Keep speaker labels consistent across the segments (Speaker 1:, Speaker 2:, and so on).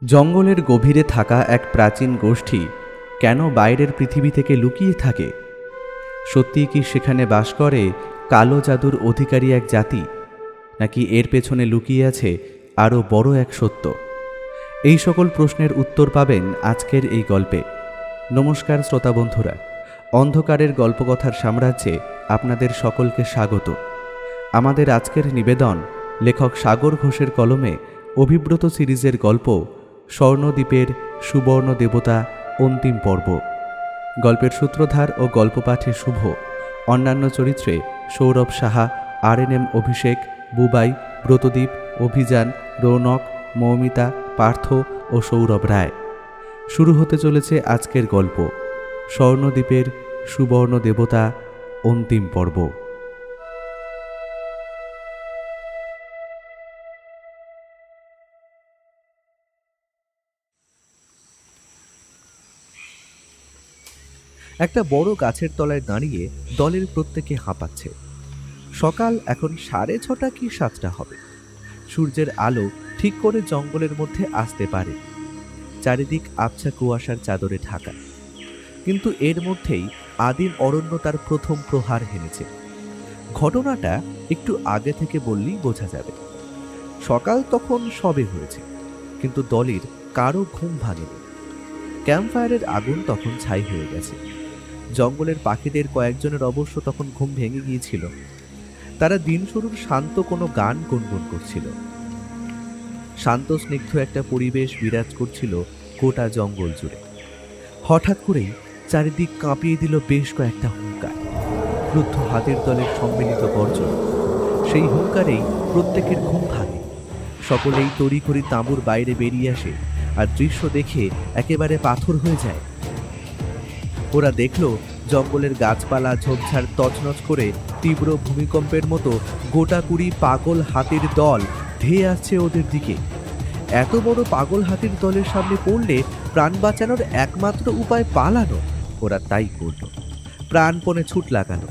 Speaker 1: জঙ্গলের গভীরে থাকা এক প্রাচীন গোষ্ঠী কেন বাইরের পৃথিবী থেকে লুকিয়ে থাকে? সত্যিই কি সেখানে বাস করে কালো জাদুর অধিকারী এক জাতি, নাকি এর পেছনে লুকিয়ে আছে আরও বড় এক সত্য? এই সকল প্রশ্নের উত্তর পাবেন আজকের এই গল্পে। নমস্কার শ্রোতা বন্ধুরা, অন্ধকারের গল্পকথার সাম্রাজ্যে আপনাদের সকলকে স্বাগত। আমাদের আজকের নিবেদন লেখক সাগর ঘোষের কলমে অভিব্রত সিরিজের গল্প স্বর্ণদ্বীপের সুবর্ণ দেবতা অন্তিম পর্ব। গল্পের সূত্রধার ও গল্প পাঠে শুভ, অন্যান্য চরিত্রে সৌরভ সাহা, RNM অভিষেক, বুবাই, ব্রতদীপ, অভিযান, রৌনক, মৌমিতা, পার্থ ও সৌরভ রায়। শুরু হতে চলেছে আজকের গল্প স্বর্ণদ্বীপের সুবর্ণ দেবতা অন্তিম পর্ব। একটা বড় গাছের তলায় দাঁড়িয়ে দলের প্রত্যেকে হাঁপাচ্ছে। সকাল এখন 6:30 কি 7টা হবে। সূর্যের আলো ঠিক করে জঙ্গলের মধ্যে আসতে পারে। চারিদিক আবছা কুয়াশার চাদরে ঢাকা, কিন্তু এর মধ্যেই আদিম অরণ্য তার প্রথম প্রহার হেনেছে। ঘটনাটা একটু আগে থেকে বললেই বোঝা যাবে। সকাল তখন সবে হয়েছে, কিন্তু দলের কারো ঘুম ভাঙেনি। ক্যাম্পফায়ারের আগুন তখন ছাই হয়ে গেছে। জঙ্গলের পাখিদের কয়েকজনের অবশ্য তখন ঘুম ভেঙে গিয়েছিল। তারা দিন শুরুর শান্ত কোনো গান গুনগুন করছিল। শান্ত স্নিগ্ধ একটা পরিবেশ বিরাজ করছিল গোটা জঙ্গল জুড়ে। হঠাৎ করেই চারিদিক কাঁপিয়ে দিল বেশ কয়েকটা হুঙ্কার, ক্রুদ্ধ হাতির দলের সম্মিলিত গর্জন। সেই হুঙ্কারেই প্রত্যেকের ঘুম ভাঙে। সকলেই তড়িঘড়ি তাঁবুর বাইরে বেরিয়ে আসে, আর দৃশ্য দেখে একেবারে পাথর হয়ে যায়। ওরা দেখল জঙ্গলের গাছপালা ঝোপঝাড় তছনছ করে তীব্র ভূমিকম্পের মতো গোটা 20 পাগল হাতির দল ধেয়ে আসছে ওদের দিকে। এত বড় পাগল হাতির দলের সামনে পড়লে প্রাণ বাঁচানোর একমাত্র উপায় পালানো। ওরা তাই করল, প্রাণপণে ছুট লাগালো।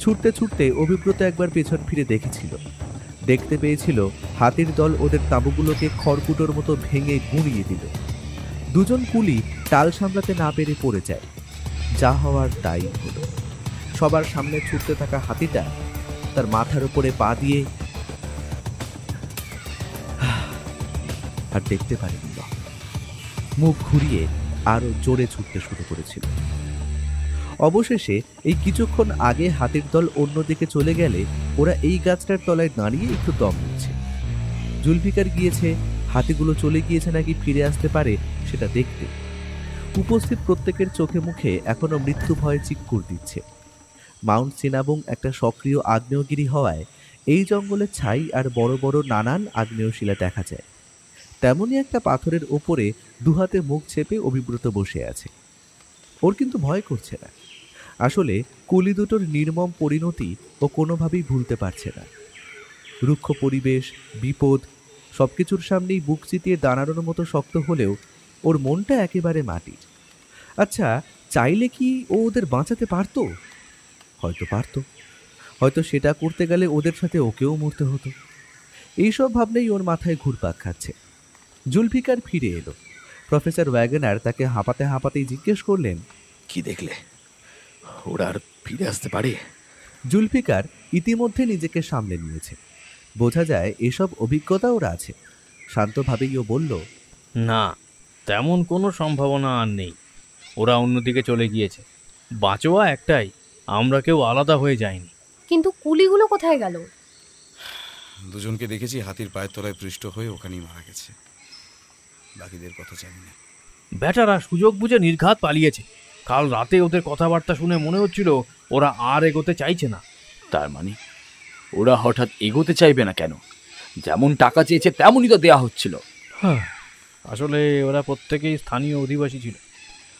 Speaker 1: ছুটতে ছুটতে অভিব্রত একবার পেছন ফিরে দেখেছিল। দেখতে পেয়েছিল হাতির দল ওদের তাঁবুগুলোকে খড়কুটোর মতো ভেঙে গুঁড়িয়ে দিল। দুজন কুলি টাল সামলাতে না পেরে পড়ে যায়। যা হওয়ার তাই হলো। সবার সামনে ছুটতে থাকা হাতিটা তার মাথার উপরে পা দিয়ে আর দেখতে পারেনি। মুখ ঘুরিয়ে আরো জোরে ছুটতে শুরু করেছিল। অবশেষে এই কিছুক্ষণ আগে হাতির দল অন্যদিকে চলে গেলে ওরা এই গাছটার তলায় দাঁড়িয়ে একটু দম নিচ্ছে। জুলফিকার গিয়েছে হাতিগুলো চলে গিয়েছে নাকি ফিরে আসতে পারে সেটা দেখতে। উপস্থিত প্রত্যেকের চোখে মুখে এখনো মৃত্যু ভয়ে চিক্কুর দিচ্ছে। মাউন্ট সিনাবুং একটা সক্রিয় আগ্নেয়গিরি হওয়ায় এই জঙ্গলে ছাই আর বড় বড় নানান আগ্নেয়শিলা দেখা যায়। তেমনই একটা পাথরের ওপরে দুহাতে মুখ চেপে অভিব্রত বসে আছে। ওর কিন্তু ভয় করছে না। আসলে কুলি দুটোর নির্মম পরিণতি ও কোনোভাবেই ভুলতে পারছে না। রুক্ষ পরিবেশ, বিপদ সবকিছুর সামনেই বুক চিতিয়ে দাঁড়ানোর মতো শক্ত হলেও ওর মনটা একেবারে মাটির। আচ্ছা, চাইলে কি ও ওদের বাঁচাতে পারতো? হয়তো পারতো। হয়তো সেটা করতে গেলে ওদের সাথে ওকেও মরতে হতো। এইসব ভাবলেই ওর মাথায় ঘুরপাক খাচ্ছে। জুলফিকার ফিরে এলো। প্রফেসর ওয়াগনার তাকে হাঁপাতে হাঁপাতেই জিজ্ঞেস করলেন,
Speaker 2: কি দেখলে? ওরা আর ফিরে আসতে পারে?
Speaker 1: জুলফিকার ইতিমধ্যে নিজেকে সামলে নিয়েছে। বোঝা যায় এসব অভিজ্ঞতা ওর আছে। শান্তভাবেই ও বলল,
Speaker 3: না, তেমন কোনো সম্ভাবনা আর নেই। ওরা অন্যদিকে চলে গিয়েছে। বাঁচোয়া একটাই, আমরা কেউ আলাদা হয়ে যাইনি।
Speaker 4: কিন্তু কুলিগুলো কোথায় গেল?
Speaker 2: দুজনকে দেখেছি হাতির পায়ের তলায় পৃষ্ঠ হয়ে ওখানেই মারা গেছে। বাকিদের কথা জানি না।
Speaker 3: বেটারা সুযোগ বুঝে নির্ঘাত পালিয়েছে। কাল রাতে ওদের কথাবার্তা শুনে মনে হচ্ছিল ওরা আর এগোতে চাইছে না।
Speaker 5: তার মানে ওরা হঠাৎ এগোতে চাইবে না কেন? যেমন টাকা চেয়েছে তেমনই তো দেয়া হচ্ছিল।
Speaker 3: আসলে ওরা প্রত্যেকেই স্থানীয় অধিবাসী ছিল।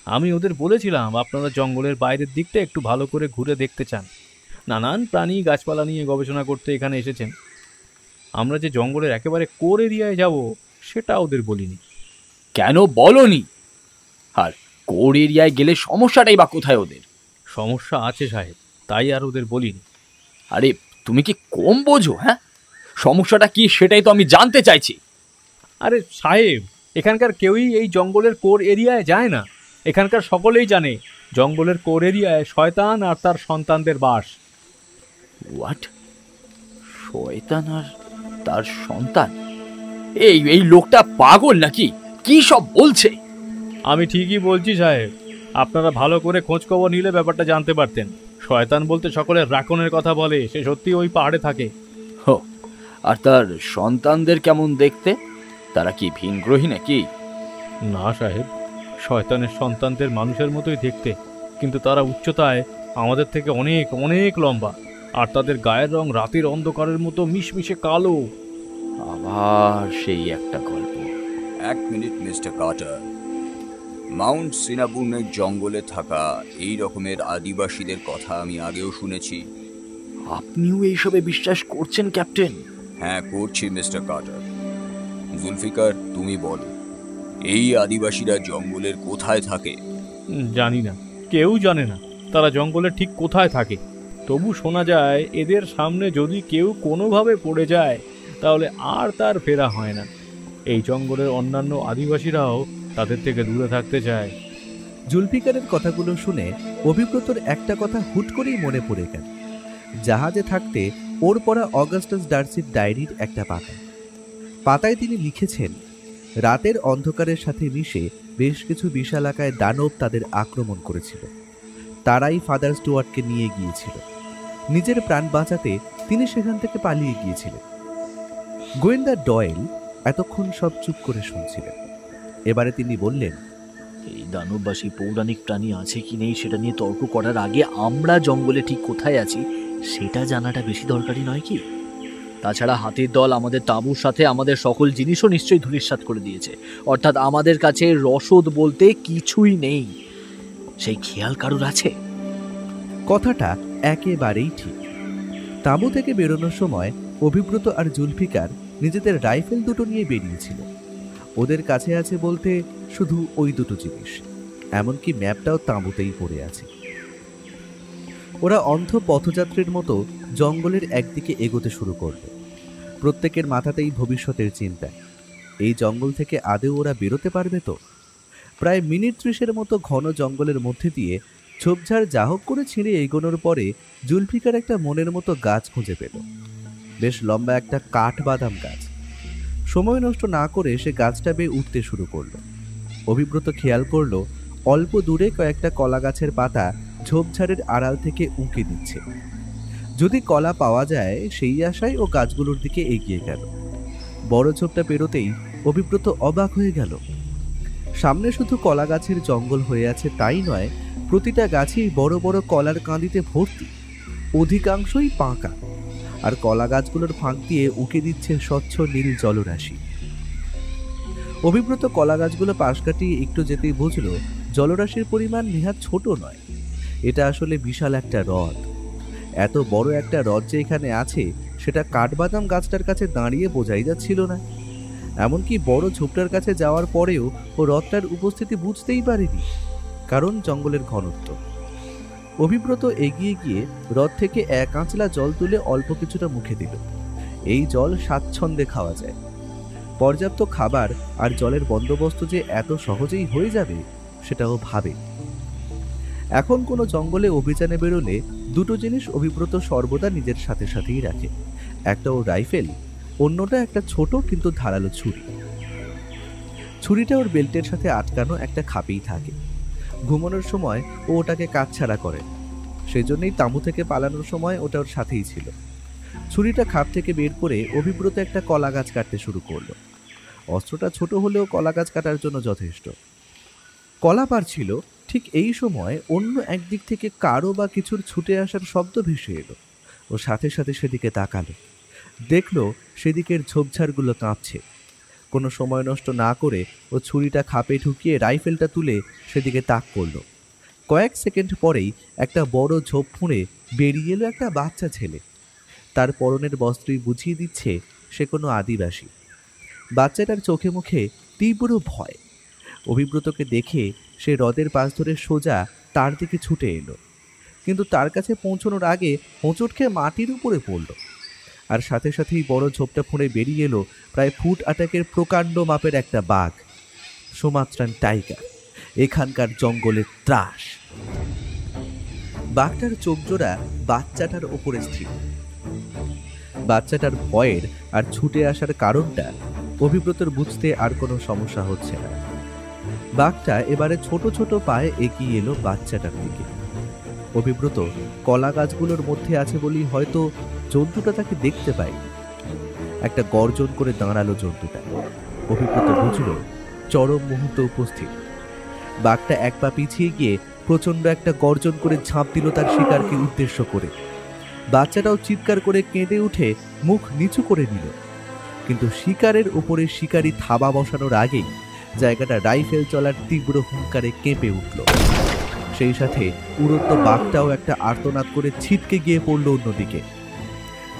Speaker 3: আমি ওদের বলেছিলাম, আপনারা জঙ্গলের বাইরের দিকটা একটু ভালো করে ঘুরে দেখতে চান। নানান প্রাণী গাছপালা নিয়ে গবেষণা করতে এখানে এসেছেন। আমরা যে জঙ্গলের একেবারে কোর এরিয়ায় যাব সেটা ওদের বলিনি।
Speaker 5: কেন বলনি? আর কোর এরিয়ায় গেলে সমস্যাটাই বা কোথায় ওদের?
Speaker 3: সমস্যা আছে সাহেব, তাই আর ওদের বলিনি।
Speaker 5: আরে তুমি কি কম বোঝো? হ্যাঁ, সমস্যাটা কি সেটাই তো আমি জানতে চাইছি।
Speaker 3: আরে সাহেব, এখানকার কেউই এই জঙ্গলের কোর এরিয়ায় যায় না। এখানকার সকলেই জানে জঙ্গলের কোর এরিয়ায় শয়তান আর তার সন্তানদের বাস।
Speaker 5: হোয়াট? শয়তান আর তার সন্তান? এই এই লোকটা পাগল নাকি? কি সব বলছে?
Speaker 3: আমি ঠিকই বলছি সাহেব, আপনারা ভালো করে খোঁজখবর নিলে ব্যাপারটা জানতে পারতেন। শয়তান বলতে সকলের রাকনের কথা বলে, সে সত্যি ওই পাহাড়ে থাকে।
Speaker 5: হো, আর তার সন্তানদের কেমন দেখতে? তারা কি ভিনগ্রহী নাকি?
Speaker 3: না সাহেব, শয়তানের সন্তানদের মানুষের মতোই দেখতে, কিন্তু তারা উচ্চতায় আমাদের থেকে অনেক অনেক লম্বা, আর তাদের গায়ের রং রাতের অন্ধকারের মতো মিশমিশে কালো।
Speaker 5: আবার সেই একটা গল্প।
Speaker 6: এক মিনিট মিস্টার কার্টার, মাউন্ট সিনাবুনের জঙ্গলে থাকা এই রকমের আদিবাসীদের কথা আমি আগেও শুনেছি।
Speaker 5: আপনিও এইসবে বিশ্বাস করছেন ক্যাপ্টেন?
Speaker 6: হ্যাঁ, করছি মিস্টার কার্টার। জুলফিকার, তুমি বলো, এই আদিবাসীরা জঙ্গলের কোথায় থাকে?
Speaker 3: জানি না, কেউ জানে না তারা জঙ্গলে ঠিক কোথায় থাকে। তবু শোনা যায় এদের সামনে যদি কেউ কোনোভাবে পড়ে যায় তাহলে আর তার ফেরা হয় না। এই জঙ্গলের অন্যান্য আদিবাসীরাও তাদের থেকে দূরে থাকতে চায়।
Speaker 1: জুলফিকারের কথাগুলো শুনে অভিব্রতর একটা কথা হুট করেই মনে পড়ে গেল। জাহাজে থাকতে ওর পড়া অগাস্টাস ডার্সির ডায়েরির একটা পাতায় তিনি লিখেছেন, রাতের অন্ধকারের সাথে মিশে বেশ কিছু বিশালাকায় দানব তাদের আক্রমণ করেছিল। তারাই ফাদার স্টুয়ার্টকে নিয়ে গিয়েছিল। নিজের প্রাণ বাঁচাতে তিনি সেখান থেকে পালিয়ে গিয়েছিলেন। গোয়েন্দা ডয়েল এতক্ষণ সব চুপ করে শুনছিলেন। এবারে তিনি বললেন,
Speaker 7: এই দানববাসী পৌরাণিক প্রাণী আছে কি নেই সেটা নিয়ে তর্ক করার আগে আমরা জঙ্গলে ঠিক কোথায় আছি সেটা জানাটা বেশি দরকারি নয় কি? তাছাড়া হাতির দল আমাদের তাঁবুর সাথে আমাদের সকল জিনিসও নিশ্চয়ই ধূলিসাৎ করে দিয়েছে, অর্থাৎ আমাদের কাছে রসদ বলতে কিছুই নেই। সেই খেয়াল কারুর আছে?
Speaker 1: কথাটা একেবারেই ঠিক। তাঁবু থেকে বেরোনোর সময় অভিব্রত আর জুলফিকার নিজেদের রাইফেল দুটো নিয়ে বেরিয়েছিল। ওদের কাছে আছে বলতে শুধু ওই দুটো জিনিস, এমনকি ম্যাপটাও তাঁবুতেই পড়ে আছে। ওরা অন্ধ পথযাত্রীর মতো জঙ্গলের একদিকে এগোতে শুরু করল। প্রত্যেকের মাথাতেই ভবিষ্যতের চিন্তা, এই জঙ্গল থেকে আদেও ওরা বেরোতে পারবে তো? প্রায় মিনিট 30-এর মতো ঘন জঙ্গলের মধ্যে দিয়ে ঝোপঝাড় যাহক করে ছিঁড়ে এগোনোর পরে জুলফিকার একটা মনের মতো গাছ খুঁজে পেল। বেশ লম্বা একটা কাঠবাদাম গাছ। সময় নষ্ট না করে সে গাছটা বেয়ে উঠতে শুরু করলো। অভিব্রত খেয়াল করলো অল্প দূরে কয়েকটা কলা গাছের পাতা ঝোপঝাড়ের আড়াল থেকে উঁকে দিচ্ছে। যদি কলা পাওয়া যায় সেই আশায় ও গাছগুলোর দিকে এগিয়ে গেল। বড় ঝোপটা পেরোতেই অভিব্রত অবাক হয়ে গেল। সামনে শুধু কলা গাছের জঙ্গল হয়ে আছে তাই নয়, প্রতিটা গাছেই বড় বড় কলার কাঁদিতে ভর্তি, অধিকাংশই পাকা, আর কলা গাছগুলোর ফাঁক দিয়ে উঁকে দিচ্ছে স্বচ্ছ নীল জলরাশি। অভিব্রত কলা গাছগুলো পাশ কাটিয়ে একটু যেতেই বুঝলো জলরাশির পরিমাণ নেহাত ছোট নয়, এটা আসলে বিশাল একটা হ্রদ। এত বড় একটা হ্রদ যে এখানে আছে সেটা কাঠবাদাম গাছটার কাছে দাঁড়িয়ে বোঝাই যাচ্ছিল না। এমনকি বড় ঝোপটার কাছে যাওয়ার পরেও ও হ্রদটার উপস্থিতি বুঝতেই পারেনি, কারণ জঙ্গলের ঘনত্ব। অভিব্রত এগিয়ে গিয়ে হ্রদ থেকে এক আঁচলা জল তুলে অল্প কিছুটা মুখে দিল। এই জল স্বাচ্ছন্দ্যে খাওয়া যায়। পর্যাপ্ত খাবার আর জলের বন্দোবস্ত যে এত সহজেই হয়ে যাবে সেটাও ভাবে। এখন কোনো জঙ্গলে অভিযানে বেরোলে দুটো জিনিস অভিব্রত সর্বদা নিজের সাথে সাথেই রাখে, একটা ওর রাইফেল, অন্যটা একটা ছোট কিন্তু ধারালো ছুরি। ছুরিটা ওর বেল্টের সাথে আটকানো একটা খাপেই থাকে। ঘুমানোর সময় ও ওটাকে কাটছাড়া করে, সেই জন্যই তাঁবু থেকে পালানোর সময় ওটা ওর সাথেই ছিল। ছুরিটা খাপ থেকে বের করে অভিব্রত একটা কলা গাছ কাটতে শুরু করলো। অস্ত্রটা ছোট হলেও কলা গাছ কাটার জন্য যথেষ্ট। কলা পাড়ছিল, ঠিক এই সময় অন্য একদিক থেকে কারো বা কিছুর ছুটে আসার শব্দ ভেসে এলো। ও সাথে সাথে সেদিকে তাকালো, দেখলো সেদিকের ঝোপঝাড়গুলো কাঁপছে। কোনো সময় নষ্ট না করে ও ছুরিটা খাপে ঢুকিয়ে রাইফেলটা তুলে সেদিকে তাক করলো। কয়েক সেকেন্ড পরেই একটা বড় ঝোপ ফুঁড়ে বেরিয়ে এলো একটা বাচ্চা ছেলে। তার পরনের বস্ত্রই বুঝিয়ে দিচ্ছে সে কোনো আদিবাসী। বাচ্চাটার চোখে মুখে তীব্র ভয়। অভিব্রতকে দেখে সে হ্রদের পাশ ধরে সোজা তার দিকে ছুটে এলো, কিন্তু তার কাছে পৌঁছানোর আগে হোঁচট খেয়ে মাটির উপরে পড়ল। আর সাথে সাথেই বড় ঝোপটা ফুঁড়ে বেরিয়ে এলো প্রায় ফুট 8 প্রকাণ্ড মাপের একটা বাঘ। সুমাত্রান টাইগার, এখানকার জঙ্গলের ত্রাস। বাঘটার চোখজোড়া বাচ্চাটার ওপরে স্থির। বাচ্চাটার ভয়ের আর ছুটে আসার কারণটা অভিব্রতর বুঝতে আর কোনো সমস্যা হচ্ছে না। বাঘটা এবারে ছোট ছোট পায়ে এগিয়ে এলো বাচ্চাটার দিকে। অভিব্রত কলা গাছগুলোর মধ্যে আছে বলেই হয়তো জন্তুটা তাকে দেখতে পায়নি। একটা গর্জন করে দাঁড়ালো জন্তুটা। অভিব্রত বুঝল চরম মুহূর্ত উপস্থিত। বাঘটা এক পা পিছিয়ে গিয়ে প্রচন্ড একটা গর্জন করে ঝাঁপ দিল তার শিকারকে উদ্দেশ্য করে। বাচ্চাটাও চিৎকার করে কেঁদে উঠে মুখ নিচু করে নিল, কিন্তু শিকারের উপরে শিকারি থাবা বসানোর আগেই জায়গাটা রাইফেল চলার তীব্র হুঙ্কারে কেঁপে উঠল। সেই সাথে উড়ন্ত বাঘটাও একটা আর্তনাদ করে ছিটকে গিয়ে পড়ল অন্যদিকে।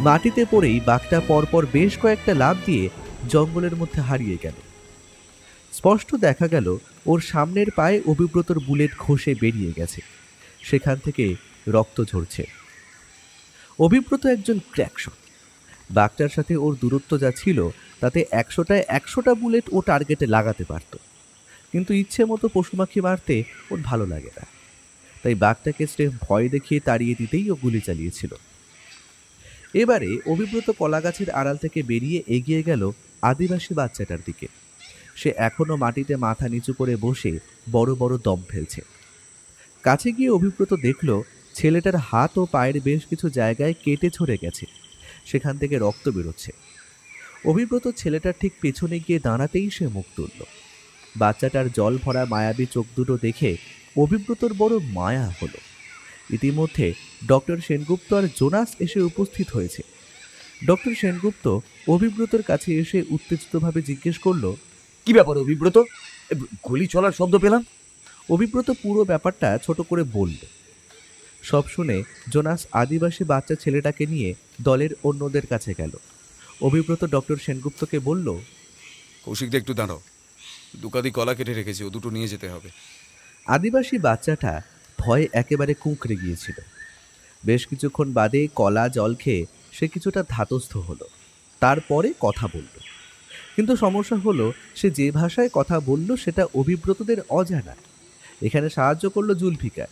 Speaker 1: মাটিতে পড়েই বাঘটা পরপর বেশ কয়েকটা লাফ দিয়ে জঙ্গলের মধ্যে হারিয়ে গেল। স্পষ্ট দেখা গেল ওর সামনের পায়ে অভিব্রতর বুলেট ঘষে বেরিয়ে গেছে, সেখান থেকে রক্ত ঝরছে। অভিব্রত একজন ক্র্যাকশট। বাঘটার সাথে ওর দূরত্ব যা ছিল তাতে 100টায় 100টা বুলেট ও টার্গেটে লাগাতে পারত, কিন্তু ইচ্ছে মতো পশুপাখি মারতে ওর ভালো লাগে না। তাই বাঘটাকে স্রেফ ভয় দেখিয়ে তাড়িয়ে দিতেই ও গুলি চালিয়েছিল। এবারে অভিব্রত কলাগাছের আড়াল থেকে বেরিয়ে এগিয়ে গেল আদিবাসী বাচ্চাটার দিকে। সে এখনো মাটিতে মাথা নিচু করে বসে বড় বড় দম ফেলছে। কাছে গিয়ে অভিব্রত দেখল ছেলেটার হাত ও পায়ের বেশ কিছু জায়গায় কেটে ছড়ে গেছে, সেখান থেকে রক্ত বেরোচ্ছে। অভিব্রত ছেলেটার ঠিক পেছনে গিয়ে দাঁড়াতেই সে মুখ তুলল। বাচ্চাটার জল ভরা মায়াবী চোখ দুটো দেখে অভিব্রতর বড় মায়া হলো। ইতিমধ্যে ডক্টর সেনগুপ্ত আর জোনাস এসে উপস্থিত হয়েছে। ডক্টর সেনগুপ্ত অভিব্রতর কাছে এসে উত্তেজিতভাবে জিজ্ঞেস করল,
Speaker 5: কি ব্যাপার অভিব্রত? গুলি চলার শব্দ পেলাম।
Speaker 1: অভিব্রত পুরো ব্যাপারটা ছোট করে বলল। সব শুনে জোনাস আদিবাসী বাচ্চা ছেলেটাকে নিয়ে দলের অন্যদের কাছে গেল। অভিব্রত ডক্টর সেনগুপ্তকে বলল,
Speaker 2: কৌশিকদা একটু দাঁড়াও, দুকাদি কলা কেটে রেখেছি, ও দুটো নিয়ে যেতে হবে।
Speaker 1: আদিবাসী বাচ্চাটা ভয়ে একেবারে কুঁকড়ে গিয়েছিল। বেশ কিছুক্ষণ বাদে কলা জল খেয়ে সে কিছুটা ধাতস্থ হলো, তারপরে কথা বলল। কিন্তু সমস্যা হলো সে যে ভাষায় কথা বলল সেটা অভিব্রতদের অজানা। এখানে সাহায্য করলো জুলফিকার।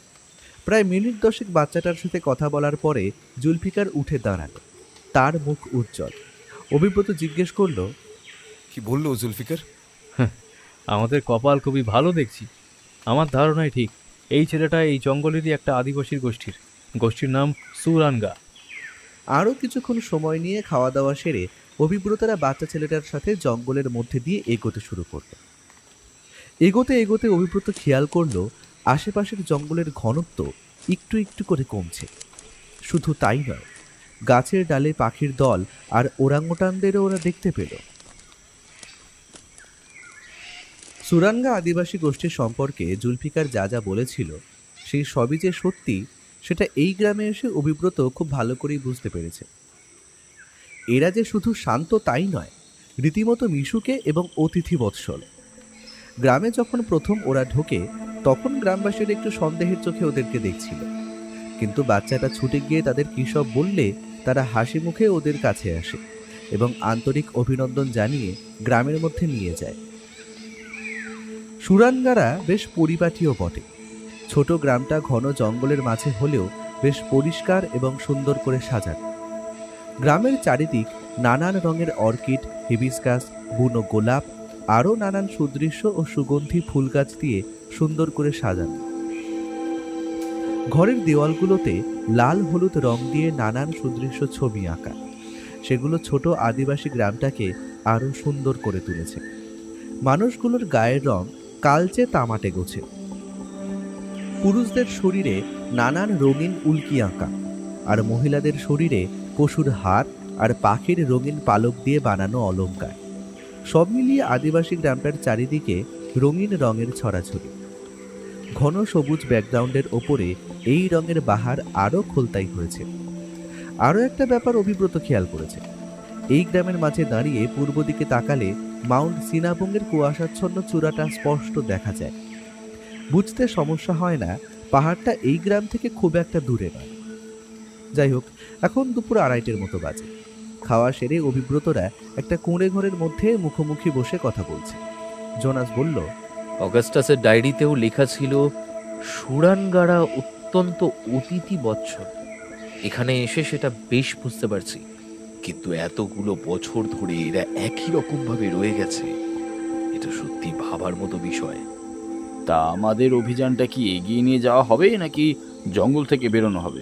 Speaker 1: প্রায় মিনিট 10 বাচ্চাটার সাথে কথা বলার পরে জুলফিকার উঠে দাঁড়ালো। তার মুখ উজ্জ্বল। অভিব্রত জিজ্ঞেস করল,
Speaker 2: কি বললো জুলফিকার?
Speaker 3: আমাদের কপাল খুবই ভালো দেখছি। আমার ধারণাই ঠিক, এই ছেলেটা এই জঙ্গলেরই একটা আদিবাসীর গোষ্ঠীর নাম সুরানগা।
Speaker 1: আরও কিছুক্ষণ সময় নিয়ে খাওয়া দাওয়া সেরে অভিব্রতরা বাচ্চা ছেলেটার সাথে জঙ্গলের মধ্যে দিয়ে এগোতে শুরু করল। এগোতে এগোতে অভিব্রত খেয়াল করল আশেপাশের জঙ্গলের ঘনত্ব একটু একটু করে কমছে। শুধু তাই নয়, গাছের ডালে পাখির দল আর ওরাংওটানদেরও ওরা দেখতে পেল। সুরানগা আদিবাসী গোষ্ঠীর সম্পর্কে জুলফিকার যা যা বলেছিল সেই সবই যে সত্যি সেটা এই গ্রামে এসে অভিব্রত খুব ভালো করেই বুঝতে পেরেছে। এরা যে শুধু শান্ত তাই নয়, রীতিমতো মিশুকে এবং অতিথি বৎসল। গ্রামে যখন প্রথম ওরা ঢোকে তখন গ্রামবাসীরা একটু সন্দেহের চোখে ওদেরকে দেখছিল, কিন্তু বাচ্চাটা ছুটে গিয়ে তাদের কী সব বললে তারা হাসি মুখে ওদের কাছে আসে এবং আন্তরিক অভিনন্দন জানিয়ে গ্রামের মধ্যে নিয়ে যায়। সুরানগারা বেশ পরিপাটিও বটে। ছোট গ্রামটা ঘন জঙ্গলের মাঝে হলেও বেশ পরিষ্কার এবং সুন্দর করে সাজানো। গ্রামের চারিদিক নানান রঙের অর্কিড, হিবিস্কাস, বুনো গোলাপ, আরও নানান সুদৃশ্য ও সুগন্ধি ফুল গাছ দিয়ে সুন্দর করে সাজানো। ঘরের দেওয়ালগুলোতে লাল হলুদ রং দিয়ে নানান সুদৃশ্য ছবি আঁকা। সেগুলো ছোট আদিবাসী গ্রামটাকে আরও সুন্দর করে তুলেছে। মানুষগুলোর গায়ের রং কালচে তামাটে গোছে। পুরুষদের শরীরে নানান রঙিন উল্কি আঁকা, আর মহিলাদের শরীরে পশুর হাড় আর পাখির রঙিন পালক দিয়ে বানানো অলংকার। সব মিলিয়ে আদিবাসী গ্রামটার চারিদিকে রঙিন রঙের ছড়াছড়ি। ঘন সবুজ ব্যাকগ্রাউন্ডের ওপরে এই রঙের বাহার আরও খোলতাই হয়েছে। আরও একটা ব্যাপার অভিব্রত খেয়াল করেছে। এই গ্রামের মাঝে দাঁড়িয়ে পূর্ব দিকে তাকালে মাউন্ট সিনাবুংয়ের কুয়াশাচ্ছন্ন চূড়াটা স্পষ্ট দেখা যায়। বুঝতে সমস্যা হয় না পাহাড়টা এই গ্রাম থেকে খুব একটা দূরে নয়। যাই হোক, এখন দুপুর 2:30টার মতো বাজে। খাওয়া সেরে অভিব্রতরা একটা কুঁড়ে ঘরের মধ্যে মুখোমুখি বসে কথা বলছে। জোনাস বলল,
Speaker 7: অগাস্টাসের ডায়েরিতেও লেখা ছিল সুরানগাড়া অত্যন্ত অতিথি বৎসর। এখানে এসে সেটা বেশ বুঝতে পারছি, কিন্তু এতগুলো বছর ধরে এরা একই রকম ভাবে রয়ে গেছে, এটা সত্যি ভাবার মতো বিষয়। তা আমাদের অভিযানটা কি এগিয়ে নিয়ে যাওয়া হবে নাকি জঙ্গল থেকে বেরোনো হবে?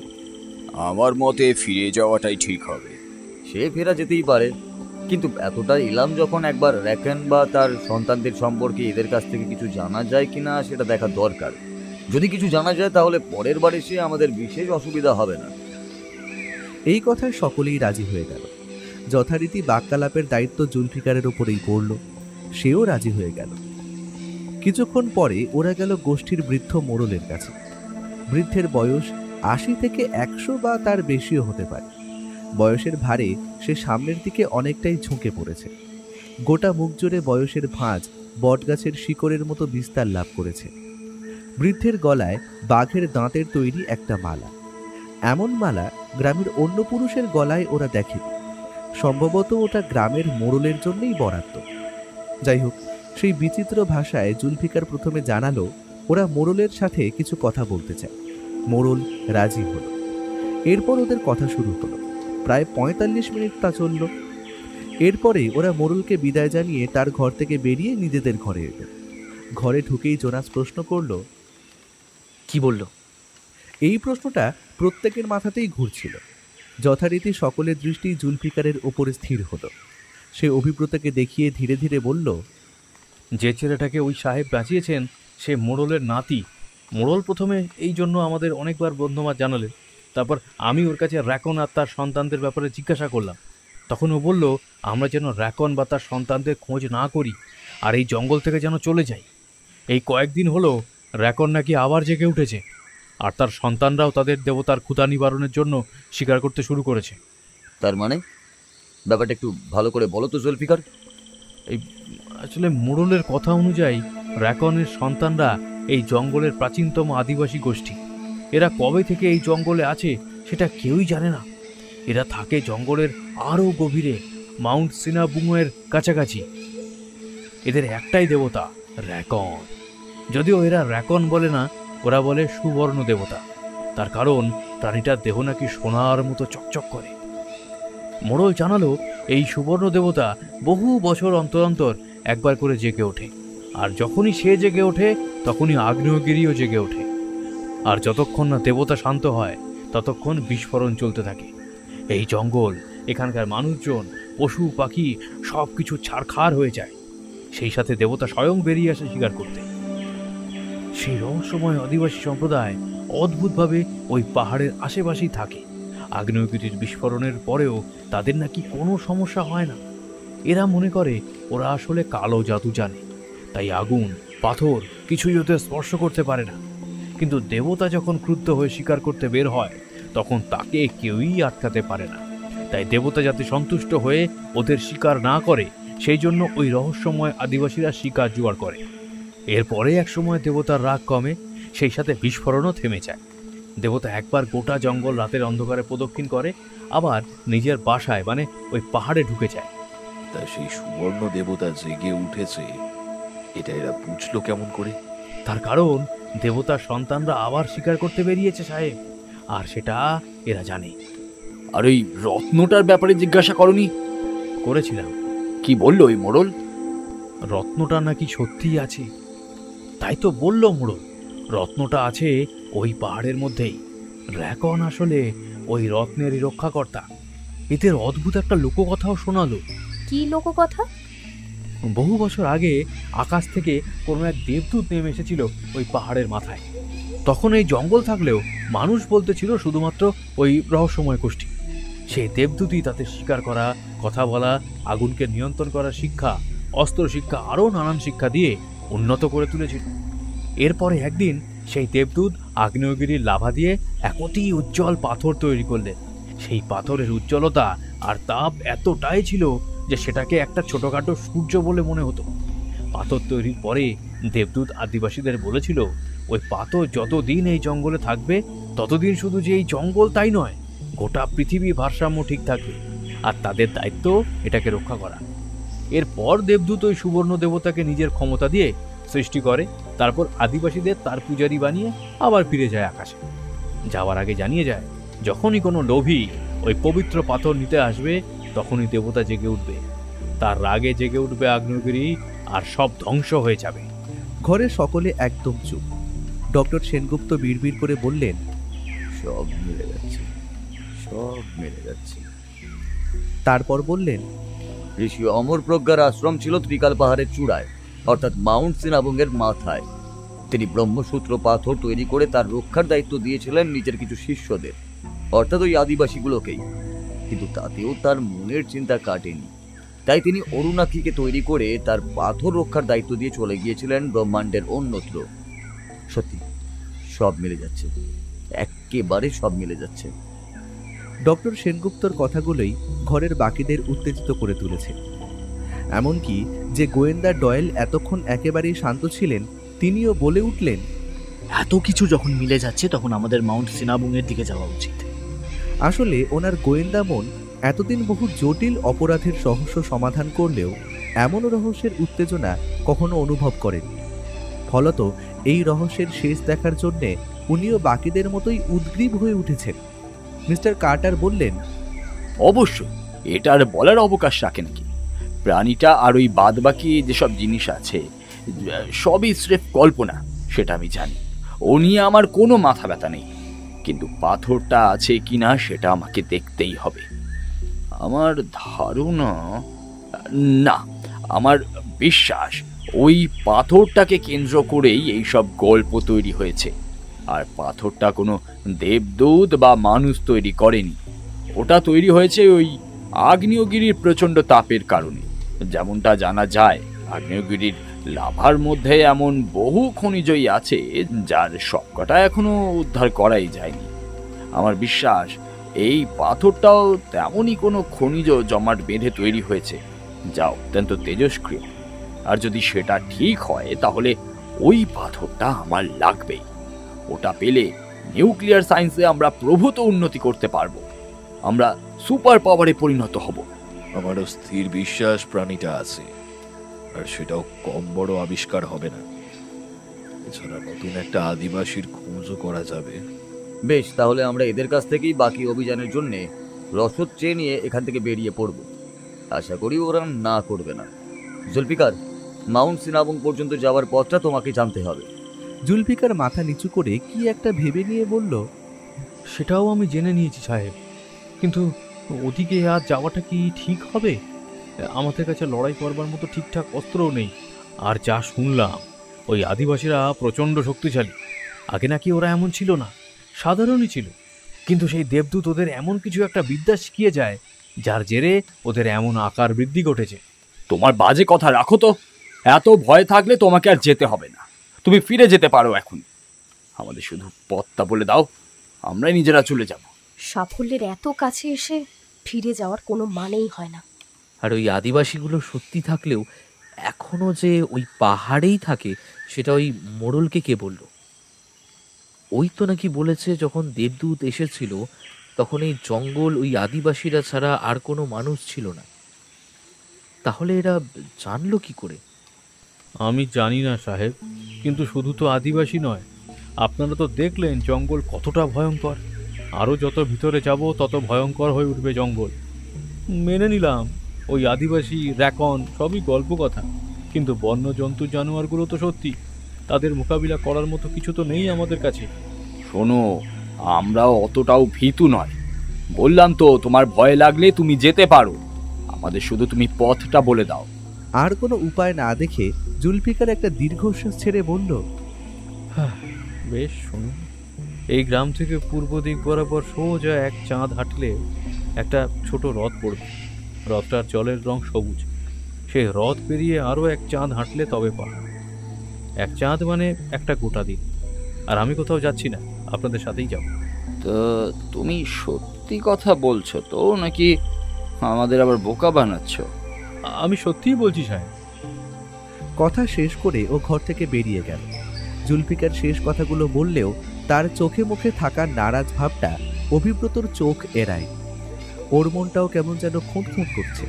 Speaker 6: আমার মতে ফিরে যাওয়াটাই ঠিক হবে।
Speaker 8: সে ফেরা যেতেই পারে, কিন্তু এতটা এলাম যখন, একবার র্যাকেন বা তার সন্তানদের সম্পর্কে এদের কাছ থেকে কিছু জানা যায় কিনা সেটা দেখা দরকার। যদি কিছু জানা যায় তাহলে পরের বার এসে আমাদের বিশেষ অসুবিধা হবে না।
Speaker 1: এই কথায় সকলেই রাজি হয়ে গেল। যথারীতি বাক্যালাপের দায়িত্ব জুলফিকারের ওপরেই পড়ল। সেও রাজি হয়ে গেল। কিছুক্ষণ পরে ওরা গেল গোষ্ঠীর বৃদ্ধ মোড়লের কাছে। বৃদ্ধের বয়স 80 থেকে 100 বা তার বেশিও হতে পারে। বয়সের ভারে সে সামনের দিকে অনেকটাই ঝুঁকে পড়েছে। গোটা মুখ জুড়ে বয়সের ভাঁজ বটগাছের শিকড়ের মতো বিস্তার লাভ করেছে। বৃদ্ধের গলায় বাঘের দাঁতের তৈরি একটা মালা। এমন মালা গ্রামের অন্য পুরুষের গলায় ওরা দেখেনি। সম্ভবত ওটা গ্রামের মোড়লের জন্যই বরাদ্দ। যাই হোক, সেই বিচিত্র ভাষায় জুলফিকার প্রথমে জানালো ওরা মোড়লের সাথে কিছু কথা বলতে চায়। মোড়ল রাজি হলো। এরপর ওদের কথা শুরু হলো। প্রায় 45 মিনিট তা চলল। এরপরে ওরা মোড়লকে বিদায় জানিয়ে তার ঘর থেকে বেরিয়ে নিজেদের ঘরে এলো। ঘরে ঢুকেই জোনাস প্রশ্ন করল,
Speaker 7: কি বলল?
Speaker 1: এই প্রশ্নটা প্রত্যেকের মাথাতেই ঘুরছিল। যথারীতি সকলের দৃষ্টি জুলফিকারের ওপরে স্থির হলো। সে অভিব্রতকে দেখিয়ে ধীরে ধীরে বলল,
Speaker 3: যে ছেলেটাকে ওই সাহেব বাঁচিয়েছেন সে মোড়লের নাতি। মোড়ল প্রথমে এই জন্য আমাদের অনেকবার বন্ধুমাত জানালেন। তারপর আমি ওর কাছে র্যাকন আর তার সন্তানদের ব্যাপারে জিজ্ঞাসা করলাম। তখন ও বলল আমরা যেন র্যাকন বা তার সন্তানদের খোঁজ না করি আর এই জঙ্গল থেকে যেন চলে যাই। এই কয়েকদিন হলো র্যাকন নাকি আবার জেগে উঠেছে, আর তার সন্তানরাও তাদের দেবতার ক্ষুধা নিবারণের জন্য শিকার করতে শুরু করেছে।
Speaker 8: তার মানে ব্যাপারটা একটু ভালো করে বলো তো জুলফিকার।
Speaker 3: এই আসলে মোড়লের কথা অনুযায়ী র্যাকনের সন্তানরা এই জঙ্গলের প্রাচীনতম আদিবাসী গোষ্ঠী। এরা কবে থেকে এই জঙ্গলে আছে সেটা কেউই জানে না। এরা থাকে জঙ্গলের আরও গভীরে, মাউন্ট সিনাবুংয়ের কাছাকাছি। এদের একটাই দেবতা র্যাকন। যদিও এরা র্যাকন বলে না, ওরা বলে সুবর্ণ দেবতা। তার কারণ প্রাণীটার দেহ নাকি সোনার মতো চকচক করে। মোড়ল জানালো এই সুবর্ণ দেবতা বহু বছর অন্তর অন্তর একবার করে জেগে ওঠে, আর যখনই সে জেগে ওঠে তখনই আগ্নেয়গিরিও জেগে ওঠে। আর যতক্ষণ না দেবতা শান্ত হয় ততক্ষণ বিস্ফোরণ চলতে থাকে। এই জঙ্গল, এখানকার মানুষজন, পশু পাখি সব কিছু ছারখার হয়ে যায়। সেই সাথে দেবতা স্বয়ং বেরিয়ে আসে শিকার করতে। সেই রহস্যময় আদিবাসী সম্প্রদায় অদ্ভুতভাবে ওই পাহাড়ের আশেপাশেই থাকে। আগ্নেয়গিরির বিস্ফোরণের পরেও তাদের নাকি কোনো সমস্যা হয় না। এরা মনে করে ওরা আসলে কালো জাদু জানে, তাই আগুন, পাথর কিছুই ওদের স্পর্শ করতে পারে না। কিন্তু দেবতা যখন ক্রুদ্ধ হয়ে শিকার করতে বের হয় তখন তাকে কেউই আটকাতে পারে না। তাই দেবতা যাতে সন্তুষ্ট হয়ে ওদের শিকার না করে সেই জন্য ওই রহস্যময় আদিবাসীরা শিকার জোগাড় করে। এরপরে একসময় দেবতার রাগ কমে, সেই সাথে বিস্ফোরণও থেমে যায়। দেবতা একবার গোটা জঙ্গল রাতের অন্ধকারে প্রদক্ষিণ করে, আবার নিজের বাসায় মানে ওই পাহাড়ে ঢুকে যায়।
Speaker 5: তা সেই সুবর্ণ দেবতা জেগে উঠেছে, এটা এরা বুঝলো কেমন করে?
Speaker 3: তার কারণ দেবতার সন্তানরা আবার শিকার করতে বেরিয়েছে সাহেব, আর সেটা এরা জানে।
Speaker 5: আর ওই রত্নটার ব্যাপারে জিজ্ঞাসা করনি?
Speaker 3: করেছিলাম।
Speaker 5: কি বললো ওই মোড়ল?
Speaker 3: রত্নটা নাকি সত্যিই আছে। তাই তো বলল মোড়ল, রত্নটা আছে ওই পাহাড়ের মধ্যেই। র্যাকন আসলে ওই রত্নেরই রক্ষাকর্তা। এদের অদ্ভুত একটা লোককথাও শোনালো।
Speaker 4: কি লোককথা?
Speaker 3: বহু বছর আগে আকাশ থেকে কোনো এক দেবদূত নেমে এসেছিল ওই পাহাড়ের মাথায়। তখন এই জঙ্গল থাকলেও মানুষ বলতে ছিল শুধুমাত্র ওই রহস্যময় গোষ্ঠী। সেই দেবদূতই তাদের শিকার করা, কথা বলা, আগুনকে নিয়ন্ত্রণ করার শিক্ষা, অস্ত্র শিক্ষা আরও নানান শিক্ষা দিয়ে উন্নত করে তুলেছিল। এরপরে একদিন সেই দেবদূত আগ্নেয়গিরির লাভা দিয়ে এক অতি উজ্জ্বল পাথর তৈরি করলেন। সেই পাথরের উজ্জ্বলতা আর তাপ এতটাই ছিল যে সেটাকে একটা ছোটখাটো সূর্য বলে মনে হতো। পাথর তৈরির পরে দেবদূত আদিবাসীদের বলেছিল ওই পাথর যতদিন এই জঙ্গলে থাকবে ততদিন শুধু যে এই জঙ্গল তাই নয়, গোটা পৃথিবীর ভারসাম্য ঠিক থাকবে, আর তাদের দায়িত্ব এটাকে রক্ষা করা। এরপর দেবদূত ওই সুবর্ণ দেবতাকে নিজের ক্ষমতা দিয়ে সৃষ্টি করে, তারপর আদিবাসীদের তার পূজারী বানিয়ে আবার ফিরে যায় আকাশে। যাওয়ার আগে জানিয়ে যায়, যখনই কোনো লোভী ওই পবিত্র পাথর নিতে আসবে, তখনই দেবতা জেগে উঠবে, তার রাগে জেগে উঠবে আগ্নেয়গিরি, আর সব ধ্বংস হয়ে যাবে।
Speaker 1: ঘরে সকলে একদম চুপ। ডক্টর সেনগুপ্ত বিড়বিড় করে বললেন,
Speaker 6: সব মিলে যাচ্ছে, সব মিলে যাচ্ছে।
Speaker 1: তারপর বললেন,
Speaker 6: ঋষি অমর প্রজ্ঞার আশ্রম ছিল ত্রিকাল পাহাড়ের চূড়ায়, অর্থাৎ মাউন্ট সিনাবুংয়ের মাথায়। তিনি ব্রহ্মসূত্র পাথর তৈরি করে তার রক্ষার দায়িত্ব দিয়েছিলেন নিজের কিছু শিষ্যদের, অর্থাৎ ওই আদিবাসীগুলোকেই। কিন্তু তাতেও তার মনের চিন্তা কাটেনি, তাই তিনি অরুণাক্ষীকে তৈরি করে তার পাথর রক্ষার দায়িত্ব দিয়ে চলে গিয়েছিলেন ব্রহ্মাণ্ডের অন্যত্র। সত্যি সব মিলে যাচ্ছে, একেবারে সব মিলে যাচ্ছে।
Speaker 1: ডক্টর সেনগুপ্তর কথাগুলোই ঘরের বাকিদের উত্তেজিত করে তুলেছে। এমনকি যে গোয়েন্দা ডয়েল এতক্ষণ একেবারেই শান্ত ছিলেন, তিনিও বলে উঠলেন,
Speaker 7: এত কিছু যখন মিলে যাচ্ছে তখন আমাদের মাউন্ট সিনাবুংয়ের দিকে যাওয়া উচিত।
Speaker 1: আসলে ওনার গোয়েন্দা মন এতদিন বহু জটিল অপরাধের রহস্য সমাধান করলেও এমন রহস্যের উত্তেজনা কখনো অনুভব করেননি। ফলত এই রহস্যের শেষ দেখার জন্যে উনিও বাকিদের মতোই উদ্গ্রীব হয়ে উঠেছেন। মিস্টার কার্টার বললেন,
Speaker 5: অবশ্যই, এটা আর বলার অবকাশ রাখে নাকি? প্রাণীটা আর ওই বাদবাকি যেসব জিনিস আছে সবই স্রেফ কল্পনা, সেটা আমি জানি। ও নিয়ে আমার কোনো মাথা ব্যথা নেই, কিন্তু পাথরটা আছে কিনা সেটা আমাকে দেখতেই হবে। আমার ধারণা না, আমার বিশ্বাস ওই পাথরটাকে কেন্দ্র করেই এইসব গল্প তৈরি হয়েছে। আর পাথরটা কোনো দেবদূত বা মানুষ তৈরি করেনি, ওটা তৈরি হয়েছে ওই আগ্নেয়গিরির প্রচণ্ড তাপের কারণে। যেমনটা জানা যায়, আগ্নেয়গিরির লাভার মধ্যে এমন বহু খনিজই আছে যার সবকটা এখনো উদ্ধার করাই যায়নি। আমার বিশ্বাস এই পাথরটাও তেমনই কোনো খনিজ জমাট বেঁধে তৈরি হয়েছে যা অত্যন্ত তেজস্ক্রিয়। আর যদি সেটা ঠিক হয় তাহলে ওই পাথরটা আমার লাগবেই। ওটা পেলে নিউক্লিয়ার সায়েন্সে আমরা প্রভূত উন্নতি করতে পারবো, আমরা সুপার পাওয়ারে পরিণত হব।
Speaker 9: আমারও স্থির বিশ্বাস প্রাণীটা আছে, আর সেটাও কম বড় আবিষ্কার হবে না। এছাড়া নতুন একটা আদিবাসীর খোঁজও করা যাবে।
Speaker 6: বেশ, তাহলে আমরা এদের কাছ থেকেই বাকি অভিযানের জন্য রসদ চেয়ে নিয়ে এখান থেকে বেরিয়ে পড়ব। আশা করি ওরা না করবে না। জুলফিকার, মাউন্ট সিনাবুং পর্যন্ত যাওয়ার পথটা তোমাকে জানতে হবে।
Speaker 1: জুলফিকার মাথা নিচু করে কি একটা ভেবে নিয়ে বলল,
Speaker 3: সেটাও আমি জেনে নিয়েছি সাহেব, কিন্তু ওদিকে আর যাওয়াটা কি ঠিক হবে? আমাদের কাছে লড়াই করবার মতো ঠিকঠাক অস্ত্রও নেই। আর যা শুনলাম, ওই আদিবাসীরা প্রচণ্ড শক্তিশালী। আগে নাকি ওরা এমন ছিল না, সাধারণই ছিল। কিন্তু সেই দেবদূত ওদের এমন কিছু একটা বিদ্যা শিখিয়ে যায়, যার জেরে ওদের এমন আকার বৃদ্ধি ঘটেছে।
Speaker 5: তোমার বাজে কথা রাখো তো। এত ভয় থাকলে তোমাকে আর যেতে হবে না, তুমি ফিরে যেতে পারো এখন। আমাদের শুধু পথটা বলে দাও, আমরাই নিজেরা চলে যাব।
Speaker 4: সাফল্যের এত কাছে এসে ফিরে যাওয়ার কোনো মানেই হয় না।
Speaker 7: আর ওই আদিবাসীগুলো সত্যি থাকলেও এখনো যে ওই পাহাড়েই থাকে, সেটা ওই মোড়লকে কে বলল? ওই তো নাকি বলেছে যখন দেবদূত এসেছিল তখন এই জঙ্গল ওই আদিবাসীরা ছাড়া আর কোনো মানুষ ছিল না। তাহলে এরা জানলো কি করে?
Speaker 3: আমি জানি না সাহেব, কিন্তু শুধু তো আদিবাসী নয়, আপনারা তো দেখলেন জঙ্গল কতটা ভয়ঙ্কর। আরও যত ভিতরে যাব তত ভয়ঙ্কর হয়ে উঠবে জঙ্গল। মেনে নিলাম ওই আদিবাসী র্যাকন সবই গল্প কথা, কিন্তু বন্য জন্তু জানোয়ারগুলো তো সত্যি। তাদের মোকাবিলা করার মতো কিছু তো নেই আমাদের কাছে।
Speaker 5: শোনো, আমরাও অতটাও ভীতু নয়। বললাম তো, তোমার ভয় লাগলে তুমি যেতে পারো, আমাদের শুধু তুমি পথটা বলে দাও।
Speaker 1: আর কোনো উপায় না দেখে জুলফিকার একটা দীর্ঘশ্বাস ছেড়ে বলল,
Speaker 3: বেশ শুনুন, এই গ্রাম থেকে পূর্ব দিক বরাবর সোজা এক চাঁদ হাঁটলে একটা ছোট হ্রদ পড়বে। হ্রদটার জলের রং সবুজ। সেই হ্রদ পেরিয়ে আরও এক চাঁদ হাঁটলে তবে পাহাড়। এক চাঁদ মানে একটা গোটা দিন। আর আমি কোথাও যাচ্ছি না, আপনাদের সাথেই যাব।
Speaker 5: তো তুমি সত্যি কথা বলছো তো, নাকি আমাদের আবার বোকা বানাচ্ছ?
Speaker 3: আমি সত্যিই বলছি সাহেব।
Speaker 1: কথা শেষ করে ও ঘর থেকে বেরিয়ে গেল। জুলফিকার শেষ কথাগুলো বললেও তার চোখে মুখে থাকা নারাজ ভাবটা অভিব্রতর চোখ এড়ায়। ওর মনটাও কেমন যেন খুঁত খুঁত করছে।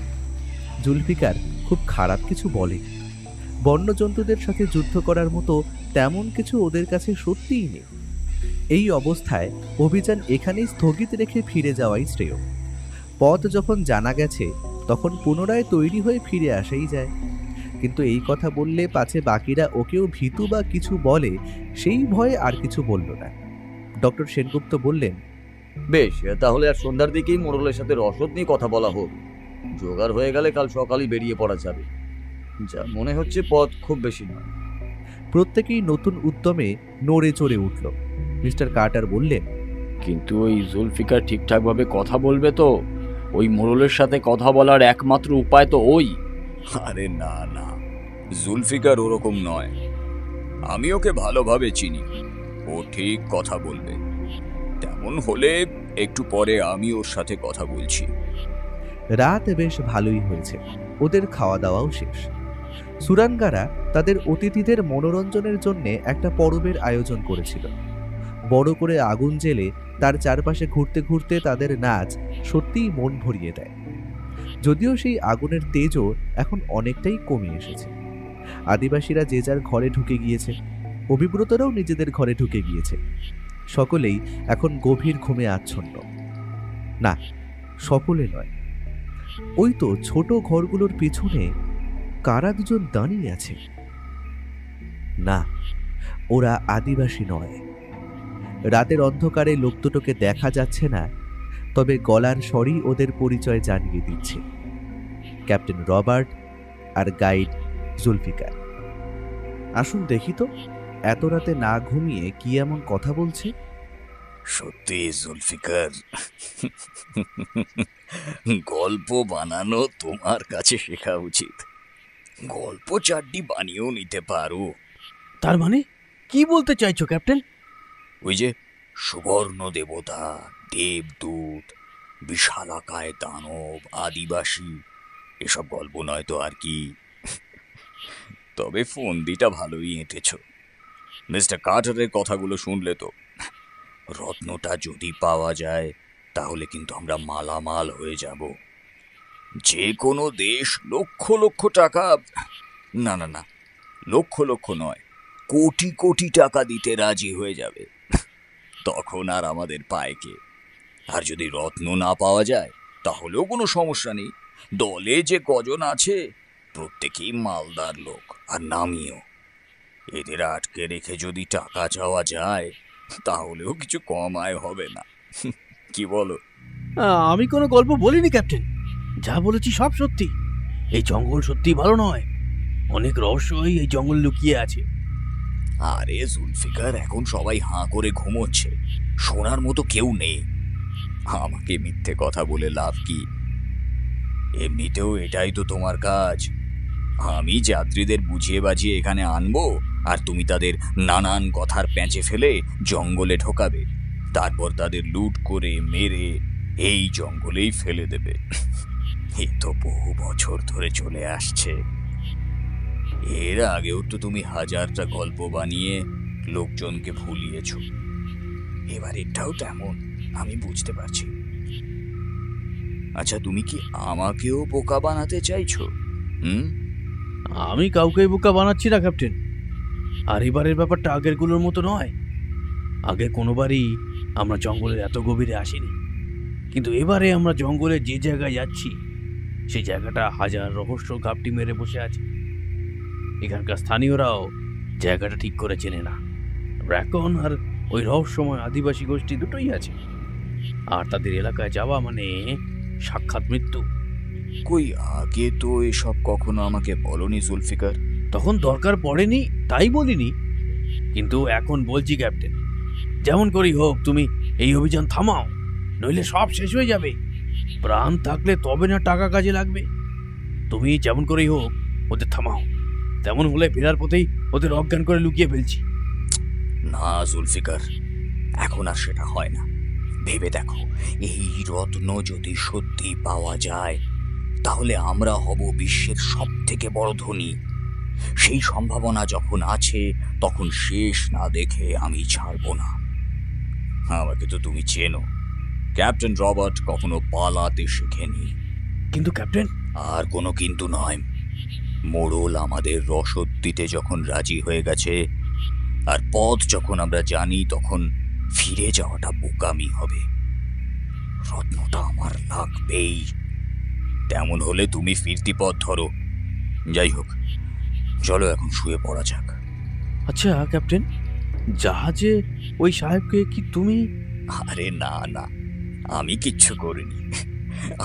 Speaker 1: জুলফিকার খুব খারাপ কিছু বলে, বন্যজন্তুদের সাথে যুদ্ধ করার মতো তেমন কিছু ওদের কাছে সত্যিই নেই। এই অবস্থায় অভিযান এখানেই স্থগিত রেখে ফিরে যাওয়াই শ্রেয়। পথ যখন জানা গেছে তখন পুনরায় তৈরি হয়ে ফিরে আসাই যায়। কিন্তু এই কথা বললে পাছে বাকিরা ওকেও ভীতু বা কিছু বলে, সেই ভয়ে আর কিছু বলল না। ডক্টর সেনগুপ্ত বললেন,
Speaker 8: বেশ, তাহলে আর সন্ধ্যার দিকেই মোড়লের সাথে রসদ নিয়ে কথা বলা হোক। জোগাড় হয়ে গেলে কাল সকালেই বেরিয়ে পড়া যাবে। যা মনে হচ্ছে পথ খুব বেশি নয়।
Speaker 1: প্রত্যেকেই নতুন উদ্যমে নড়ে চড়ে উঠল। মিস্টার কার্টার বললেন,
Speaker 5: কিন্তু ওই জুলফিকার ঠিকঠাকভাবে কথা বলবে তো? ওই মোড়লের সাথে কথা বলার একমাত্র উপায় তো ওই।
Speaker 10: আরে না না, জুলফিকার ওরকম নয়। আমি ওকে ভালোভাবে চিনি, ও ঠিক কথা বলবে। তেমন হলে একটু পরে আমি ওর সাথে কথা বলছি।
Speaker 1: রাত বেশ ভালোই হয়েছে, ওদের খাওয়া দাওয়াও শেষ। সুরানগারা তাদের অতিথিদের মনোরঞ্জনের জন্য একটা পরবের আয়োজন করেছিল। বড় করে আগুন জ্বেলে তার চারপাশে ঘুরতে ঘুরতে তাদের নাচ সত্যিই মন ভরিয়ে দেয়। যদিও সেই আগুনের তেজও এখন অনেকটাই কমে এসেছে। আদিবাসীরা যে যার ঘরে ঢুকে গিয়েছে, অভিব্রতরাও নিজেদের ঘরে ঢুকে গিয়েছে। সকলেই এখন গভীর ঘুমে আচ্ছন্ন। না, সকলে নয়। ওই তো ছোট ঘরগুলোর পিছনে কারা দুজন দাঁড়িয়ে আছে। না, ওরা আদিবাসী নয়। রাতের অন্ধকারে লোক দুটোকে দেখা যাচ্ছে না, তবে গলার স্বরই ওদের পরিচয় জানিয়ে দিচ্ছে। ক্যাপ্টেন রবার্ট আর গাইড জুলফিকার। আসুন দেখি তো, এত রাতে না ঘুমিয়ে কি এমন কথা বলছে।
Speaker 10: সত্যি জুলফিকার, গল্প বানানো তোমার কাছে শেখা উচিত। গল্প চারটি বানিয়েও নিতে পারো।
Speaker 3: তার মানে কি বলতে চাইছো ক্যাপ্টেন?
Speaker 10: ওই যে সুবর্ণ দেবতা, দেবদূত, বিশালাকায় দানব, আদিবাসী, এসব গল্প নয় তো আর কি। তবে ফন্দিটা ভালোই এঁটেছ। মিস্টার কার্টারের কথাগুলো শুনলে তো, রত্নটা যদি পাওয়া যায় তাহলে কিন্তু আমরা মালামাল হয়ে যাব। যে কোনো দেশ লক্ষ লক্ষ টাকা, না না না, লক্ষ লক্ষ নয়, কোটি কোটি টাকা দিতে রাজি হয়ে যাবে। তখন আর আমাদের পায় কে? আর যদি রত্ন না পাওয়া যায় তাহলেও কোনো সমস্যা নেই। দলে যে কজন আছে প্রত্যেকেই মালদার লোক, আর নামিও। এদের আটকে রেখে যদি টাকা চাওয়া যায় তাহলেও কিছু কম আয় হবে না। কি বলো?
Speaker 3: আমি কোনো গল্প বলিনি ক্যাপ্টেন, যা বলেছি সব সত্যি। এই জঙ্গল সত্যি ভালো নয়, অনেক রহস্যই এই জঙ্গল লুকিয়ে আছে।
Speaker 10: আরে জুলফিকার, এখন সবাই হাঁ করে ঘুমোচ্ছে, শোনার মতো কেউ নেই। আমাকে মিথ্যে কথা বলে লাভ কি? এমনিতেও এটাই তো তোমার কাজ। আমি যাত্রীদের বুঝিয়ে বাজিয়ে এখানে আনবো, আর তুমি তাদের নানান কথার প্যাঁচে ফেলে জঙ্গলে ঢোকাবে। তারপর তাদের লুট করে মেরে এই জঙ্গলেই ফেলে দেবে। এ তো বহু বছর ধরে চলে আসছে। এর আগেও তো তুমি হাজারটা গল্প বানিয়ে লোকজনকে ভুলিয়েছ। এবার এটাও তেমন, আমি বুঝতে পারছি। আচ্ছা, তুমি কি আমাকেও বোকা বানাতে চাইছো?
Speaker 3: আমি কাউকে বোকা বানাচ্ছি না ক্যাপ্টেন। আর এবারের ব্যাপারটা আগেরগুলোর মতো নয়। আগে কোনোবারই আমরা জঙ্গলের এত গভীরে আসিনি, কিন্তু এবারে আমরা জঙ্গলে যে জায়গায় যাচ্ছি সেই জায়গাটা হাজার রহস্য ঘাপটি মেরে বসে আছে। এখানকার স্থানীয়রাও জায়গাটা ঠিক করে চেনে না। ব্র্যাকন আর ওই রহস্যময় আদিবাসী গোষ্ঠী দুটোই আছে, আর তাদের এলাকায় যাওয়া মানে সাক্ষাৎ মৃত্যু।
Speaker 10: কই আগে তো এসব কখনো আমাকে বলনি জুলফিকার।
Speaker 3: তখন দরকার পড়েনি তাই বলিনি, কিন্তু এখন বলছি ক্যাপ্টেন, যেমন করেই হোক তুমি এই অভিযান থামাও, নইলে সব শেষ হয়ে যাবে। প্রাণ থাকলে তবে না টাকা কাজে লাগবে। তুমি যেমন করেই হোক ওদের থামাও, তেমন হলে ফেরার পথেই ওদের অজ্ঞান করে লুকিয়ে ফেলছি।
Speaker 10: না জুলফিকার, এখন আর সেটা হয় না। ভেবে দেখো, এই রত্ন যদি সত্যি পাওয়া যায় তাহলে আমরা হব বিশ্বের সব থেকে বড় ধনী। সেই সম্ভাবনা যখন আছে তখন শেষ না দেখে আমি ছাড়ব না। আমাকে তো তুমি চেনো, ক্যাপ্টেন রবার্ট কখনো পালাতে শেখেনি।
Speaker 3: কিন্তু ক্যাপ্টেন,
Speaker 10: আর কোনো কিন্তু নয়। মোড়ল আমাদের রসদ দিতে যখন রাজি হয়ে গেছে, আর পথ যখন আমরা জানি, তখন ফিরে যাওয়াটা বোকামি হবে। রত্নটা আমার লাগবেই। তেমন হলে তুমি ফিরতি পথ ধরো। যাই হোক, চলো এখন শুয়ে পড়া যাক।
Speaker 7: আচ্ছা ক্যাপ্টেন, জাহাজে ওই সাহেবকে কি তুমি?
Speaker 10: আরে না না, আমি কিচ্ছু করিনি।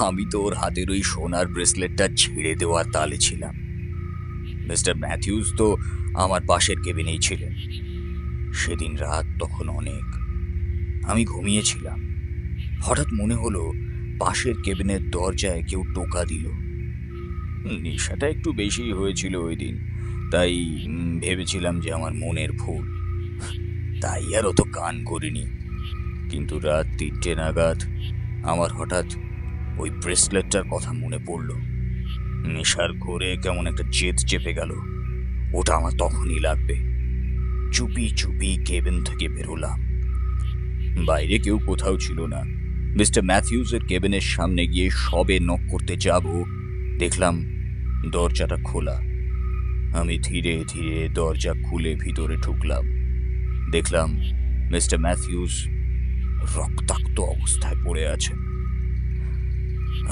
Speaker 10: আমি তো ওর হাতের ওই সোনার ব্রেসলেটটা ছেড়ে দেওয়ার তালে ছিলাম। মিস্টার ম্যাথিউস তো আমার পাশের কেবিনেই ছিলেন। সেদিন রাত তখন অনেক, আমি ঘুমিয়েছিলাম। হঠাৎ মনে হলো পাশের কেবিনের দরজায় কেউ টোকা দিল। নেশাটা একটু বেশি হয়েছিল ওই দিন, তাই ভেবেছিলাম যে আমার মনের ভুল, তাই আর অত কান করিনি। কিন্তু রাত 3টে নাগাদ আমার হঠাৎ ওই ব্রেসলেটটার কথা মনে পড়ল। নেশার ঘোরে কেমন একটা জেদ চেপে গেল, ওটা আমার তখনই লাগবে। চুপি চুপি কেবিন থেকে বেরোলাম। বাইরে কেউ কোথাও ছিল না। মিস্টার ম্যাথিউসের কেবিনের সামনে গিয়ে সবে নক করতে যাব, দেখলাম দরজাটা খোলা। আমি ধীরে ধীরে দরজা খুলে ভিতরে ঢুকলাম। দেখলাম মিস্টার ম্যাথিউস রক্তাক্ত অবস্থায় পড়ে আছেন।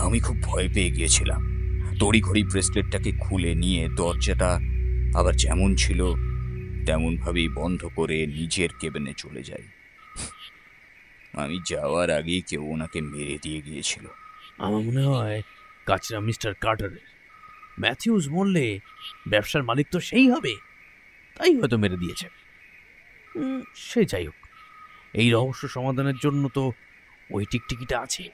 Speaker 10: আমি খুব ভয় পেয়ে গিয়েছিলাম। তড়িঘড়ি ব্রেসলেটটাকে খুলে নিয়ে দরজাটা আবার যেমন ছিল তেমনভাবেই বন্ধ করে নিজের কেবিনে চলে যাই। আমি যাওয়ার আগেই কেউ ওনাকে মেরে দিয়ে গিয়েছিল।
Speaker 7: আমার মনে হয় কাজটা মিস্টার কার্টারের। ম্যাথিউস মরলে ব্যবসার মালিক তো সেই হবে, তাই হয়তো মেরে দিয়েছে। সে যাই হোক, এই রহস্য সমাধানের জন্য তো ওই টিকটিকিটা আছে।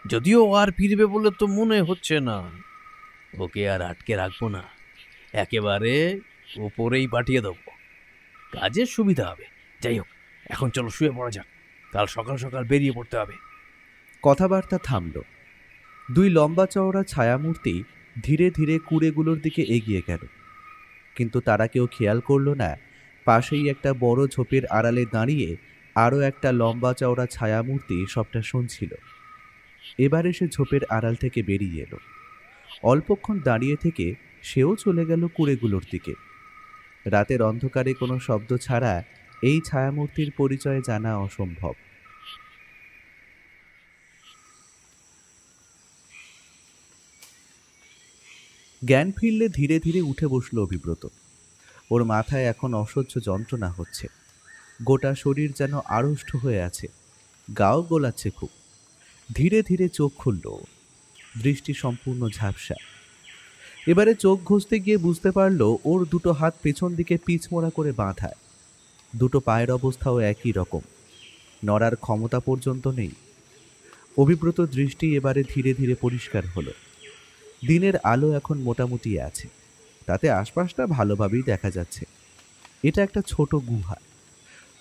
Speaker 7: যদিও আর ফিরবে বলে তো মনে হচ্ছে না। ওকে আর আটকে রাখবো না, একেবারে উপরেই পাঠিয়ে দেবো, কাজের সুবিধা হবে। যাই হোক, এখন চলো শুয়ে পড়া যাক, কাল সকাল সকাল বেরিয়ে পড়তে হবে।
Speaker 1: কথাবার্তা থামল। দুই লম্বা চওড়া ছায়ামূর্তি ধীরে ধীরে কুড়েগুলোর দিকে এগিয়ে গেল, কিন্তু তারা কেউ খেয়াল করল না পাশেই একটা বড় ঝোপের আড়ালে দাঁড়িয়ে আরও একটা লম্বা চওড়া ছায়ামূর্তি সবটা শুনছিল। এবারে সে ঝোপের আড়াল থেকে বেরিয়ে এলো। অল্পক্ষণ দাঁড়িয়ে থেকে সেও চলে গেল কুড়েগুলোর দিকে। রাতের অন্ধকারে কোনো শব্দ ছাড়া এই ছায়ামূর্তির পরিচয় জানা অসম্ভব। জ্ঞান ফিরলে ধীরে ধীরে উঠে বসল অভিব্রত। ওর মাথায় এখন অসহ্য যন্ত্রণা হচ্ছে। গোটা শরীর যেন আড়ষ্ট হয়ে আছে, গাও গোলাচ্ছে খুব। ধীরে ধীরে চোখ খুলল, দৃষ্টি সম্পূর্ণ ঝাপসা। এবারে চোখ ঘষতে গিয়ে বুঝতে পারল ওর দুটো হাত পেছন দিকে পিছমোড়া করে বাঁধা। দুটো পায়ের অবস্থাও একই রকম, নড়ার ক্ষমতা পর্যন্ত নেই। অভিব্রত দৃষ্টি এবারে ধীরে ধীরে পরিষ্কার হলো। দিনের আলো এখন মোটামুটি আছে, তাতে আশপাশটা ভালোভাবেই দেখা যাচ্ছে। এটা একটা ছোট গুহা।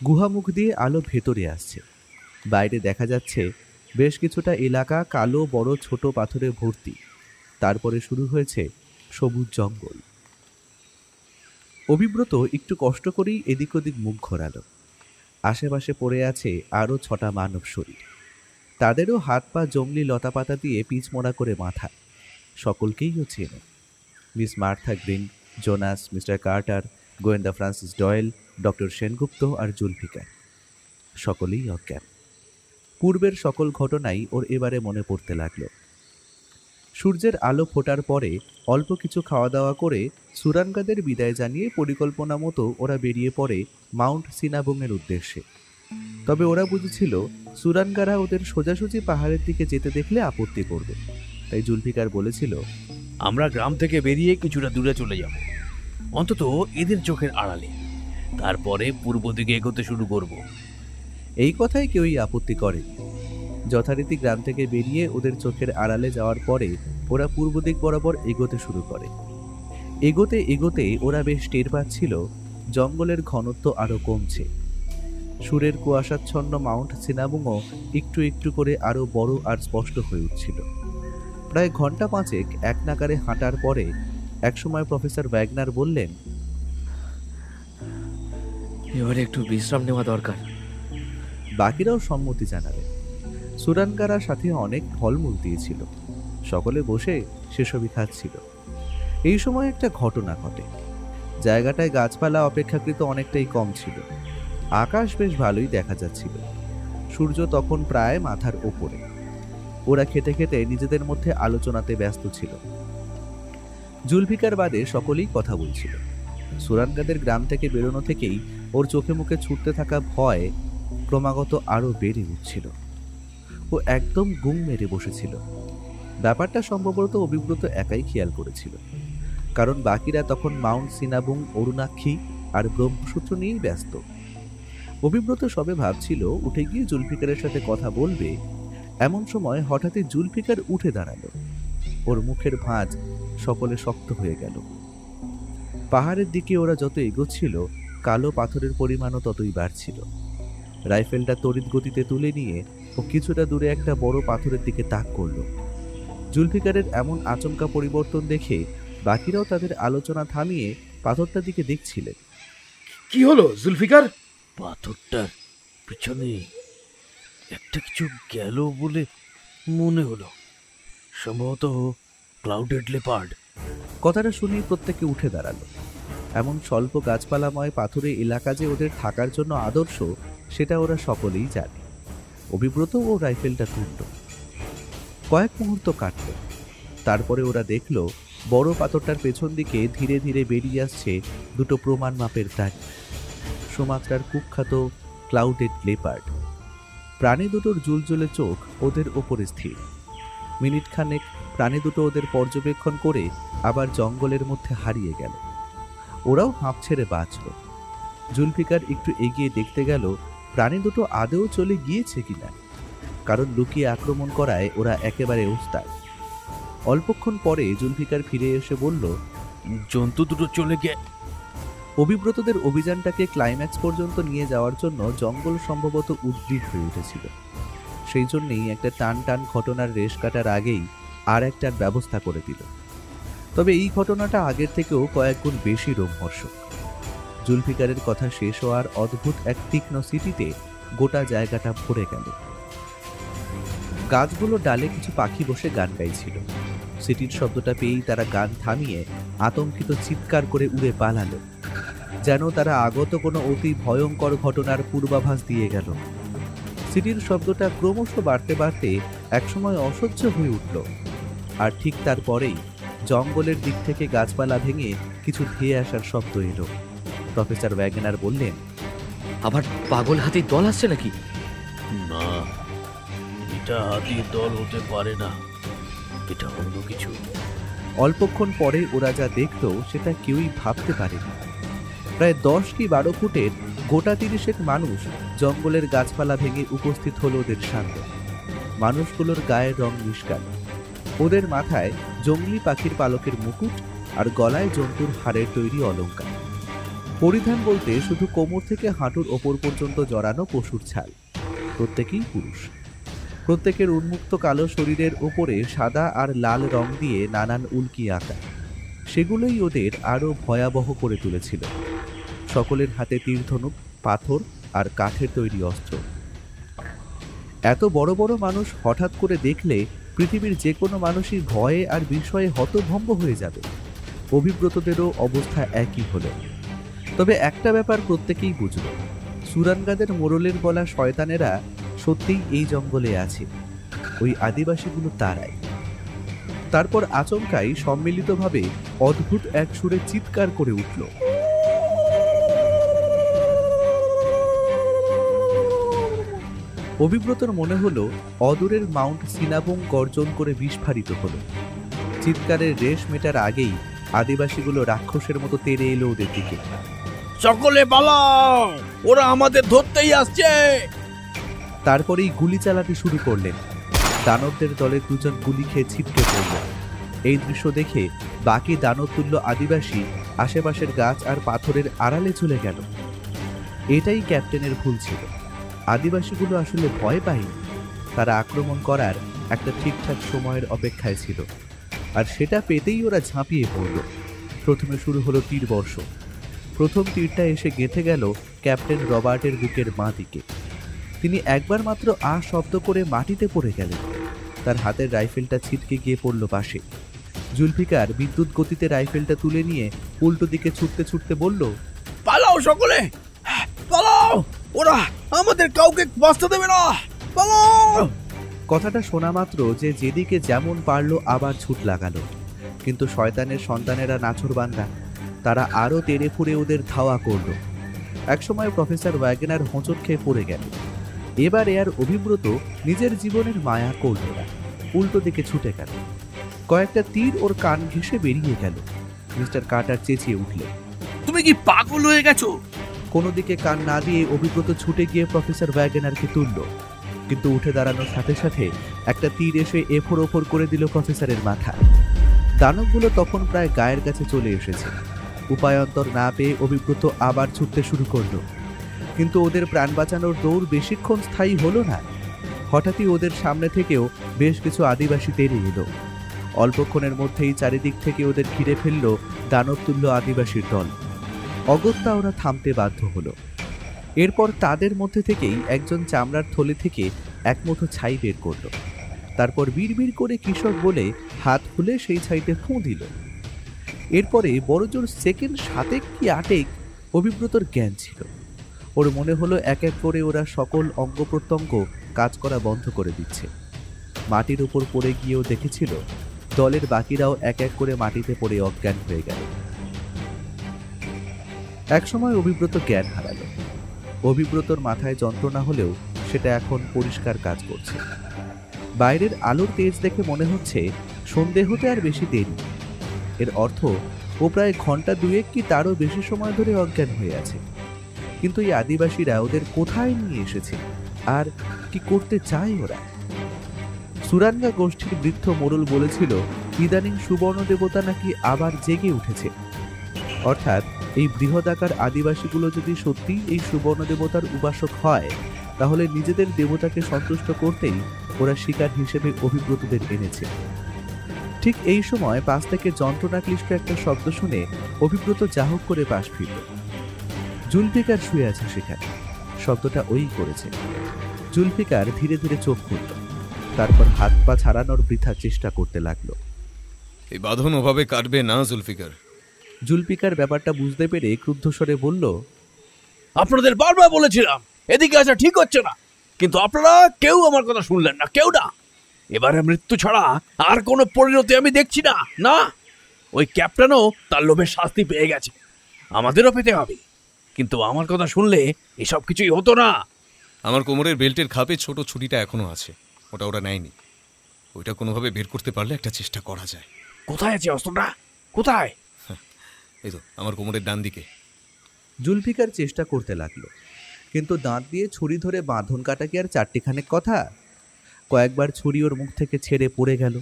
Speaker 1: গুহামুখ দিয়ে আলো ভেতরে আসছে। বাইরে দেখা যাচ্ছে বেশ কিছুটা এলাকা কালো বড় ছোট পাথরে ভর্তি। তারপরে শুরু হয়েছে সবুজ জঙ্গল। অভিব্রত একটু কষ্ট করেই এদিক ওদিক মুখ ঘোরালো। আশেপাশে পড়ে আছে আরও 6টা মানব শরীর। তাদেরও হাত পা জংলি লতাপাতা দিয়ে পিছমোড়া করে মাথা। সকলকেই ও চেনে। Miss Martha green, Jonas, mister Carter, গোয়েন্দা ফ্রান্সিস ডয়েল, ডক্টর সেনগুপ্ত আর জুলফিকার। সকলেই অজ্ঞান। পূর্বের সকল ঘটনাই ওর এবারে মনে পড়তে লাগলো। সূর্যের আলো ফোটার পরে অল্প কিছু খাওয়া দাওয়া করে সুরানগাদের বিদায় জানিয়ে পরিকল্পনা মতো ওরা বেরিয়ে পড়ে মাউন্ট সিনাবুংয়ের উদ্দেশ্যে। তবে ওরা বুঝেছিল সুরানগারা ওদের সোজাসুজি পাহাড়ের দিকে যেতে দেখলে আপত্তি করবে, তাই জুলফিকার বলেছিল,
Speaker 7: আমরা গ্রাম থেকে বেরিয়ে কিছুটা দূরে চলে যাব, অন্তত এদের চোখের আড়ালে। তারপরে পূর্ব দিকে এগোতে শুরু করব।
Speaker 1: এই কথায় কেউই আপত্তি করেনি। যথারীতি গ্রাম থেকে বেরিয়ে ওদের চোখের আড়ালে যাওয়ার পরে ওরা পূর্ব দিক বরাবর এগোতে শুরু করে। এগোতে এগোতে ওরা বেশ টের পাচ্ছিল জঙ্গলের ঘনত্ব আরও কমছে। সুরের কুয়াশাচ্ছন্ন মাউন্ট সিনাবুংও একটু একটু করে আরও বড় আর স্পষ্ট হয়ে উঠছিল। প্রায় ঘন্টা 5 এক নাগারে হাঁটার পরে একসময় প্রফেসর ওয়াগনার বললেন,
Speaker 7: এবারে একটু বিশ্রাম নেওয়া দরকার।
Speaker 1: বাকিরাও সম্মতি জানালেন। সুরানগারা সাথে অনেক ফলমূল দিয়েছিল। সকলে বসে সেসবই খাচ্ছিল। এই সময় একটা ঘটনা ঘটে। জায়গাটায় গাছপালা অপেক্ষাকৃত অনেকটাই কম ছিল। আকাশ বেশ ভালোই দেখা যাচ্ছিল। সূর্য তখন প্রায় মাথার ওপরে। ওরা খেতে খেতে নিজেদের মধ্যে আলোচনাতে ব্যস্ত ছিল। জুলফিকার বাদে সকলেই কথা বলছিল। সুরানগাদের গ্রাম থেকে বেরোনো থেকেই ওর চোখে মুখে ছুটতে থাকা ভয় ক্রমাগত আরো বেড়ে উঠছিল। ও একদম গুম মেরে বসেছিল। ব্যাপারটা সম্ভবত অভিব্রত একাই খেয়াল করেছিল, কারণ বাকিরা তখন মাউন্ট সিনাবুং, অরুণাক্ষী আর ব্রহ্মসূত্র নিয়েই ব্যস্ত। অভিব্রত সবে ভাবছিল উঠে গিয়ে জুলফিকারের সাথে কথা বলবে। এমন সময় হঠাৎই জুলফিকার উঠে দাঁড়ালো। ওর মুখের ভাঁজ সকলে শক্ত হয়ে গেল। পাহাড়ের দিকে ওরা যত এগোচ্ছিল, কালো পাথরের পরিমাণও ততই বাড়ছিল। রাইফেলটা তড়িৎ গতিতে তুলে নিয়ে ও কিছুটা দূরে একটা বড় পাথরের দিকে তাক করল। জুলফিকারের এমন আচমকা পরিবর্তন দেখে বাকিরাও তাদের আলোচনা থামিয়ে পাথরটার দিকে দেখছিলেন।
Speaker 11: কি হলো জুলফিকার?
Speaker 7: পাথরটার পিছনে একটা কিছু গেল বলে মনে হলো, সম্ভবত ক্লাউডেড লেপার্ড।
Speaker 1: কথাটা শুনেই প্রত্যেকে উঠে দাঁড়ালো। এমন স্বল্প গাছপালাময় পাথুরে এলাকা যে ওদের থাকার জন্য আদর্শ, সেটা ওরা সকলেই জানে। অভিব্রত ও রাইফেলটা তুলল। কয়েক মুহূর্ত কাটল। তারপরে ওরা দেখল বড় পাথরটার পেছন দিকে ধীরে ধীরে বেরিয়ে আসছে দুটো প্রমাণ মাপের প্রাণী, সুমাত্রার কুখ্যাত ক্লাউডেড লেপার্ড। প্রাণী দুটোর জুলজুলে চোখ ওদের ওপরে স্থির। মিনিট খানেক প্রাণী দুটো ওদের পর্যবেক্ষণ করে আবার জঙ্গলের মধ্যে হারিয়ে গেল। ওরাও হাঁপ ছেড়ে বাঁচল। জুলফিকার একটু এগিয়ে দেখতে গেল প্রাণী দুটো আদৌ চলে গিয়েছে কিনা, কারণ লুকিয়ে আক্রমণ করায় ওরা একেবারে ওস্তাদ। অল্পক্ষণ পরে জুলফিকার ফিরে এসে বলল,
Speaker 7: জন্তু দুটো চলে গে।
Speaker 1: অভিব্রতদের অভিযানটাকে ক্লাইম্যাক্স পর্যন্ত নিয়ে যাওয়ার জন্য জঙ্গল সম্ভবত উদ্গ্রীব হয়ে উঠেছিল। সেই জন্যেই একটা টান টান ঘটনার রেশ কাটার আগেই আর একটার ব্যবস্থা করে দিল। তবে এই ঘটনাটা আগের থেকেও কয়েক গুণ বেশি রোমহর্ষক। জুলফিকারের কথা শেষ হওয়ার অদ্ভুত এক তীক্ষ্ণ স্মৃতিতে গোটা জায়গাটা ভরে গেল। গাছগুলো ডালে কিছু পাখি বসে গান গাইছিল। সিটির শব্দটা পেয়েই তারা গান থামিয়ে আতঙ্কিত চিৎকার করে উড়ে পালালো, যেন তারা আগত কোনো অতি ভয়ঙ্কর ঘটনার পূর্বাভাস দিয়ে গেল। সিটির শব্দটা ক্রমশ বাড়তে বাড়তে একসময় অসহ্য হয়ে উঠল। আর ঠিক তারপরেই জঙ্গলের দিক থেকে গাছপালা ভেঙে কিছু ধেয়ে আসার শব্দ এলো। প্রফেসর ওয়াগনার বললেন,
Speaker 7: আবার পাগল হাতির দল আসছে নাকি? না, এটা হাতির দল হতে পারে না, এটা অন্য কিছু।
Speaker 1: অল্পক্ষণ পরে ওরা যা দেখল সেটা কেউই ভাবতে পারেনি। প্রায় 10 কি 12 ফুটের গোটা 30 মানুষ জঙ্গলের গাছপালা ভেঙে উপস্থিত হলো ওদের সামনে। মানুষগুলোর গায়ের রং মিশকাল। ওদের মাথায় জঙ্গলি পাখির পালকের মুকুট আর গলায় জন্তুর হাড়ের তৈরি অলংকার। পরিধান বলতে শুধু কোমর থেকে হাঁটুর ওপর পর্যন্ত জড়ানো পশুর ছাল। প্রত্যেকেই পুরুষ। প্রত্যেকের উন্মুক্ত কালো শরীরের ওপরে সাদা আর লাল রং দিয়ে নানান উল্কি আঁকা। সেগুলোই ওদের আরো ভয়াবহ করে তুলেছিল। সকলের হাতে তীরধনুক, পাথর আর কাঠের তৈরি অস্ত্র। এত বড় বড় মানুষ হঠাৎ করে দেখলে পৃথিবীর যে কোনো মানুষই ভয়ে আর বিস্ময়ে হতভম্ব হয়ে যাবে। অভিব্রতদেরও অবস্থা একই হলো। তবে একটা ব্যাপার প্রত্যেকেই বুঝল, সুরানগাদের মোড়লের বলা শয়তানেরা সত্যিই এই জঙ্গলে আছে। ওই আদিবাসীগুলো তারাই। তারপর আচমকাই সম্মিলিতভাবে অদ্ভুত এক সুরে চিৎকার করে উঠল। অভিব্রতর মনে হলো অদূরের মাউন্ট সিনাবুং গর্জন করে বিস্ফারিত হলো। চিৎকারের রেশ মেটার আগেই আদিবাসীগুলো রাক্ষসের মতো তেড়ে এলো ওদের দিকে।
Speaker 11: সকলে পালাও, ওরা আমাদের ধরতেই আসছে।
Speaker 1: তারপরেই গুলি চালাতে শুরু করলেন। দানবদের দলের দুজন গুলি খেয়ে ছিটকে পড়ল। এই দৃশ্য দেখে বাকি দানবতুল্য আদিবাসী আশেপাশের গাছ আর পাথরের আড়ালে চলে গেল। এটাই ক্যাপ্টেনের ভুল ছিল। আদিবাসীগুলো আসলে ভয় পায়নি, তারা আক্রমণ করার একটা ঠিকঠাক সময়ের অপেক্ষায় ছিল। আর সেটা পেতেই ওরা ঝাঁপিয়ে পড়ল। প্রথমে শুরু হলো তীর বর্ষণ। প্রথম তীরটা এসে গেঁথে গেল ক্যাপ্টেন রবার্টের বুকের বাঁ দিকে। তিনি একবার মাত্র শব্দ করে মাটিতে পড়ে গেলেন। তার হাতের রাইফেলটা ছিটকে গিয়ে পড়ল পাশে। জুলফিকার বিদ্যুৎ গতিতে রাইফেলটা তুলে নিয়ে উল্টো দিকে ছুটতে ছুটতে বলল,
Speaker 11: পালাও সকলে, পালাও, ওরা আমাদের কাউকে বাঁচতে দেবে না, পালাও।
Speaker 1: কথাটা শোনা মাত্র যে যেদিকে যেমন পারলো আবার ছুট লাগালো, কিন্তু শয়তানের সন্তানেরা নাছোড়বান্দা, তারা আরো তেড়ে ফুড়ে ওদের ধাওয়া করলো। একসময় প্রফেসর ওয়াগনার হোঁচট খেয়ে পড়ে গেল। এবারে আর অভিব্রত নিজের জীবনের মায়া করল না, উল্টো দিকে ছুটে গেল। কয়েকটা তীর ওর কান ঘেঁষে বেরিয়ে গেল। মিস্টার কার্টার চেঁচিয়ে উঠল,
Speaker 11: তুমি কি পাগল হয়ে গেছো?
Speaker 1: কোনো দিকে কান না দিয়ে অভিব্রত ছুটে গিয়ে প্রফেসর ওয়াগনারকে তুলল, কিন্তু উঠে দাঁড়ানোর সাথে সাথে একটা তীর এসে এফোর ওফর করে দিল প্রফেসরের মাথায়। দানবগুলো তখন প্রায় গায়ের কাছে চলে এসেছে। উপায়ন্তর না পেয়ে অভিব্রত আবার ছুটতে শুরু করলো, কিন্তু ওদের প্রাণ বাঁচানোর দৌড় বেশিক্ষণ স্থায়ী হলো না। হঠাৎই ওদের সামনে থেকেও বেশ কিছু আদিবাসী তেড়ে এলো। অল্পক্ষণের মধ্যেই চারিদিক থেকে ওদের ঘিরে ফেলল দানবতুল্য আদিবাসীর দল। অগত্যা ওরা থামতে বাধ্য হলো। এরপর তাদের মধ্যে থেকেই একজন চামড়ার থলে থেকে এক মুঠো ছাই বের করল। তারপর বিড়বিড় করে কৃষক বলে হাত খুলে সেই ছাইতে ফুঁ দিল। এরপরে বড়জোর সেকেন্ড 7 কি 8 অভিব্রতর জ্ঞান ছিল। ওর মনে হলো এক এক করে ওরা সকল অঙ্গ প্রত্যঙ্গ কাজ করা বন্ধ করে দিচ্ছে। মাটির উপর পড়ে গিয়েও দেখেছিল দলের বাকিরাও এক এক করে মাটিতে পড়ে অজ্ঞান হয়ে গেল। একসময় অভিব্রত জ্ঞান হারালো। অভিব্রতর মাথায় যন্ত্রণা হলেও সেটা এখন পরিষ্কার কাজ করছে। বাইরের আলোর তেজ দেখে মনে হচ্ছে সন্ধে হতে আর বেশি দেরি। এর অর্থ ও প্রায় ঘন্টা 2 কি তারও বেশি সময় ধরে অজ্ঞান হয়ে আছে। কিন্তু এই আদিবাসীরা ওদের কোথায় নিয়ে এসেছে আর কি করতে চায় ওরা? সুরাঙ্গা গোষ্ঠীর বৃদ্ধ মোড়ল বলেছিল ইদানিং সুবর্ণ দেবতা নাকি আবার জেগে উঠেছে। অর্থাৎ এই বৃহদাকার আদিবাসীগুলো যদি সত্যি এই সুবর্ণ দেবতার উপাসক হয়, তাহলে নিজেদের দেবতাকে সন্তুষ্ট করতেই ওরা শিকার হিসেবে অভিব্রতদের এনেছে। ঠিক এই সময় পাশ থেকে যন্ত্রণাক্লিষ্ট একটা শব্দ শুনে অভিব্রত যাহক করে পাশ ফিরল। জুলফিকার শুয়ে আছে সেখানে। শব্দটা ওই করেছে। জুলফিকার ধীরে ধীরে চোখ খুলল, তারপর হাত পা ছাড়ানোর বৃথা চেষ্টা করতে লাগলো।
Speaker 2: এই বাঁধন ওভাবে কাটবে না জুলফিকার।
Speaker 1: জুলফিকার ব্যাপারটা বুঝতে পেরে ক্রুদ্ধ স্বরে বলল,
Speaker 11: আপনাদের বারবার বলেছিলাম এদিকে আসা ঠিক হচ্ছে না, কিন্তু আপনারা কেউ আমার কথা শুনলেন না, কেউ না। এবারে মৃত্যু ছাড়া আর কোনো পরিণতি আমি দেখছি না। না, ওই ক্যাপ্টেনও তার লোভের শাস্তি পেয়ে গেছে, আমাদেরও পেতে হবে। কিন্তু আমার কথা শুনলে এসব কিছুই হতো না।
Speaker 2: আমার কোমরের বেল্টের খাপে ছোট ছুরিটা এখনো আছে, ওটা ওরা নেয়নি। ওইটা কোনোভাবে বের করতে পারলে একটা চেষ্টা করা যায়।
Speaker 11: কোথায় আছে অস্ত্রটা? কোথায়?
Speaker 2: এই তো আমার কোমরের ডান দিকে।
Speaker 1: জুলফিকার চেষ্টা করতে লাগলো, কিন্তু দাঁত দিয়ে ছুরি ধরে বাঁধন কাটা কি আর চারটিখানেক কথা? কয়েকবার ছুরি ওর মুখ থেকে ছেড়ে পড়ে গেল,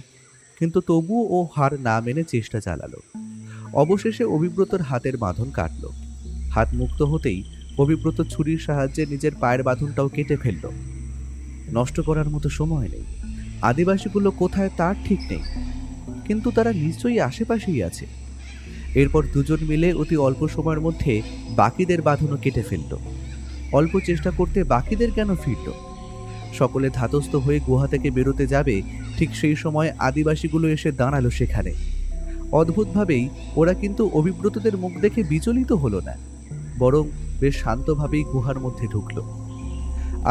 Speaker 1: কিন্তু তবুও ও হার না মেনে চেষ্টা চালালো। অবশেষে অভিব্রতর হাতের বাঁধন কাটল। হাত মুক্ত হতেই অভিব্রত ছুরির সাহায্যে নিজের পায়ের বাঁধনটাও কেটে ফেলল। নষ্ট করার মতো সময় নেই। আদিবাসীগুলো কোথায় তার ঠিক নেই, কিন্তু তারা নিশ্চয়ই আশেপাশেই আছে। এরপর দুজন মিলে অতি অল্প সময়ের মধ্যে বাকিদের বাঁধনও কেটে ফেলল। অল্প চেষ্টা করতে বাকিদের কেন ফিরল? সকলে ধাতস্থ হয়ে গুহা থেকে বেরোতে যাবে, ঠিক সেই সময় আদিবাসীগুলো এসে দাঁড়ালো সেখানে। অদ্ভুতভাবেই ওরা কিন্তু অভিব্রতদের মুখ দেখে বিচলিত হলো না, বরং বেশ শান্তভাবেই গুহার মধ্যে ঢুকল।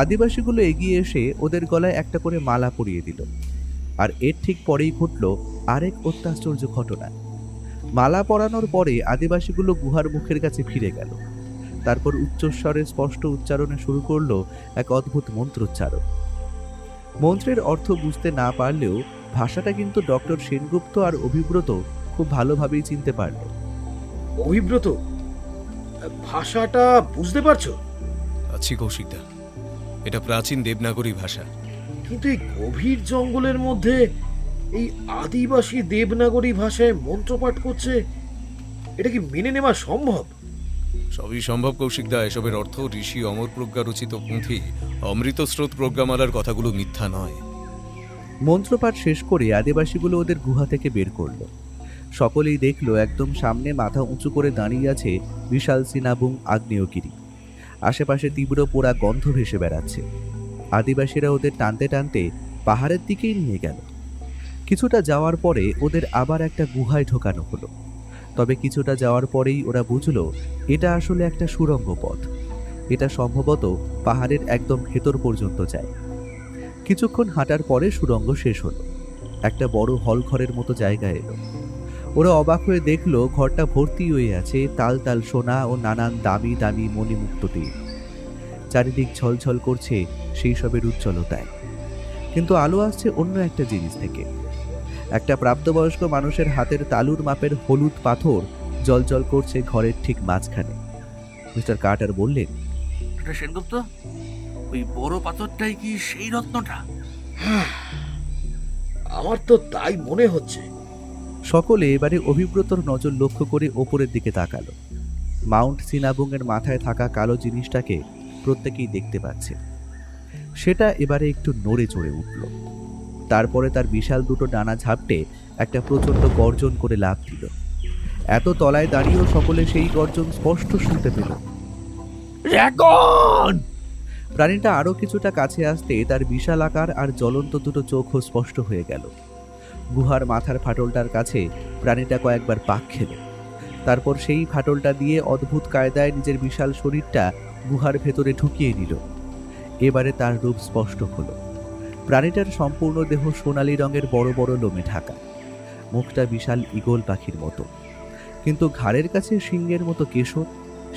Speaker 1: আদিবাসীগুলো এগিয়ে এসে ওদের গলায় একটা করে মালা পরিয়ে দিল। আর এর ঠিক পরেই ঘটল আরেক অত্যাশ্চর্য ঘটনা। মালা পরানোর পরে আদিবাসীগুলো গুহার মুখের কাছে ফিরে গেল। তারপর উচ্চস্বরে স্পষ্ট উচ্চারণে শুরু করলো এক অদ্ভুত মন্ত্রোচ্চারণ। মন্ত্রের অর্থ বুঝতে না পারলেও ভাষাটা কিন্তু ডক্টর সেনগুপ্ত আর অভিব্রত খুব ভালোভাবেই চিনতে পারল।
Speaker 12: অভিব্রত, ভাষাটা বুঝতে পারছো?
Speaker 2: আচ্ছা কৌশিকদা, এটা প্রাচীন দেবনাগরী ভাষা।
Speaker 12: কিন্তু এই গভীর জঙ্গলের মধ্যে এই আদিবাসী দেবনাগরী ভাষায় মন্ত্রপাঠ করছে, এটা কি মেনে নেওয়া সম্ভব?
Speaker 2: সবই সম্ভব কৌশিকদা। এসবের অর্থ ঋষি অমর প্রজ্ঞা রচিত পুঁথি অমৃত স্রোত প্রজ্ঞামালার কথাগুলো মিথ্যা নয়।
Speaker 1: মন্ত্রপাঠ শেষ করে আদিবাসীগুলো ওদের গুহা থেকে বের করলো। সকলেই দেখলো একদম সামনে মাথা উঁচু করে দাঁড়িয়ে আছে বিশাল সিনাবুং আগ্নেয়গিরি। আশেপাশে তীব্র পোড়া গন্ধ ভেসে বেড়াচ্ছে। আদিবাসীরা ওদের টানতে টানতে পাহাড়ের দিকেই নিয়ে গেল। কিছুটা যাওয়ার পরে ওদের আবার একটা গুহায় ঢোকানো হলো। তবে কিছুটা যাওয়ার পরেই ওরা বুঝলো এটা আসলে একটা সুড়ঙ্গ পথ। এটা সম্ভবত পাহাড়ের একদম ভেতর পর্যন্ত যায়। কিছুক্ষণ হাঁটার পরে সুড়ঙ্গ শেষ হলো। একটা বড় হল ঘরের মতো জায়গা এলো। ওরা অবাক হয়ে দেখলো ঘরটা ভর্তি হয়ে আছে তাল তাল সোনা ও নানান দামি দামি মণিমুক্ত দিয়ে। চারিদিক ঝলঝল করছে সেই সবের উজ্জ্বলতায়। কিন্তু আলো আসছে অন্য একটা জিনিস থেকে। একটা প্রাপ্তবয়স্ক মানুষের হাতের তালুর মাপের হলুদ পাথর জলজল করছে ঘরের ঠিক মাঝখানে। মিস্টার কার্টার বললেন,
Speaker 11: সেনগুপ্ত, ওই বড় পাথরটাই কি সেই রত্নটা?
Speaker 12: আমার তো তাই মনে হচ্ছে।
Speaker 1: সকলে এবারে অভিব্রতর নজর লক্ষ্য করে ওপরের দিকে তাকালো। মাউন্ট সিনাবুংয়ের মাথায় থাকা কালো জিনিসটাকে প্রত্যেকেই দেখতে পাচ্ছে। সেটা এবারে একটু নড়ে চড়ে উঠল। তারপরে তার বিশাল দুটো ডানা ঝাপটে একটা প্রচণ্ড গর্জন করে লাফ দিল। এত তলায় দাঁড়িয়েও সকলে সেই গর্জন স্পষ্ট শুনতে পেল। প্রাণীটা আরো কিছুটা কাছে আসতে তার বিশাল আকার আর জ্বলন্ত দুটো চোখও স্পষ্ট হয়ে গেল। গুহার মাথার ফাটলটার কাছে প্রাণীটা কয়েকবার পাক খেল। তারপর সেই ফাটলটা দিয়ে অদ্ভুত কায়দায় নিজের বিশাল শরীরটা গুহার ভেতরে ঢুকিয়ে নিল। এবারে তার রূপ স্পষ্ট হলো। প্রাণীটার সম্পূর্ণ দেহ সোনালী রঙের বড় বড় লোমে ঢাকা। মুখটা বিশাল ঈগল পাখির মতো, কিন্তু ঘাড়ের কাছে সিংহের মতো কেশর,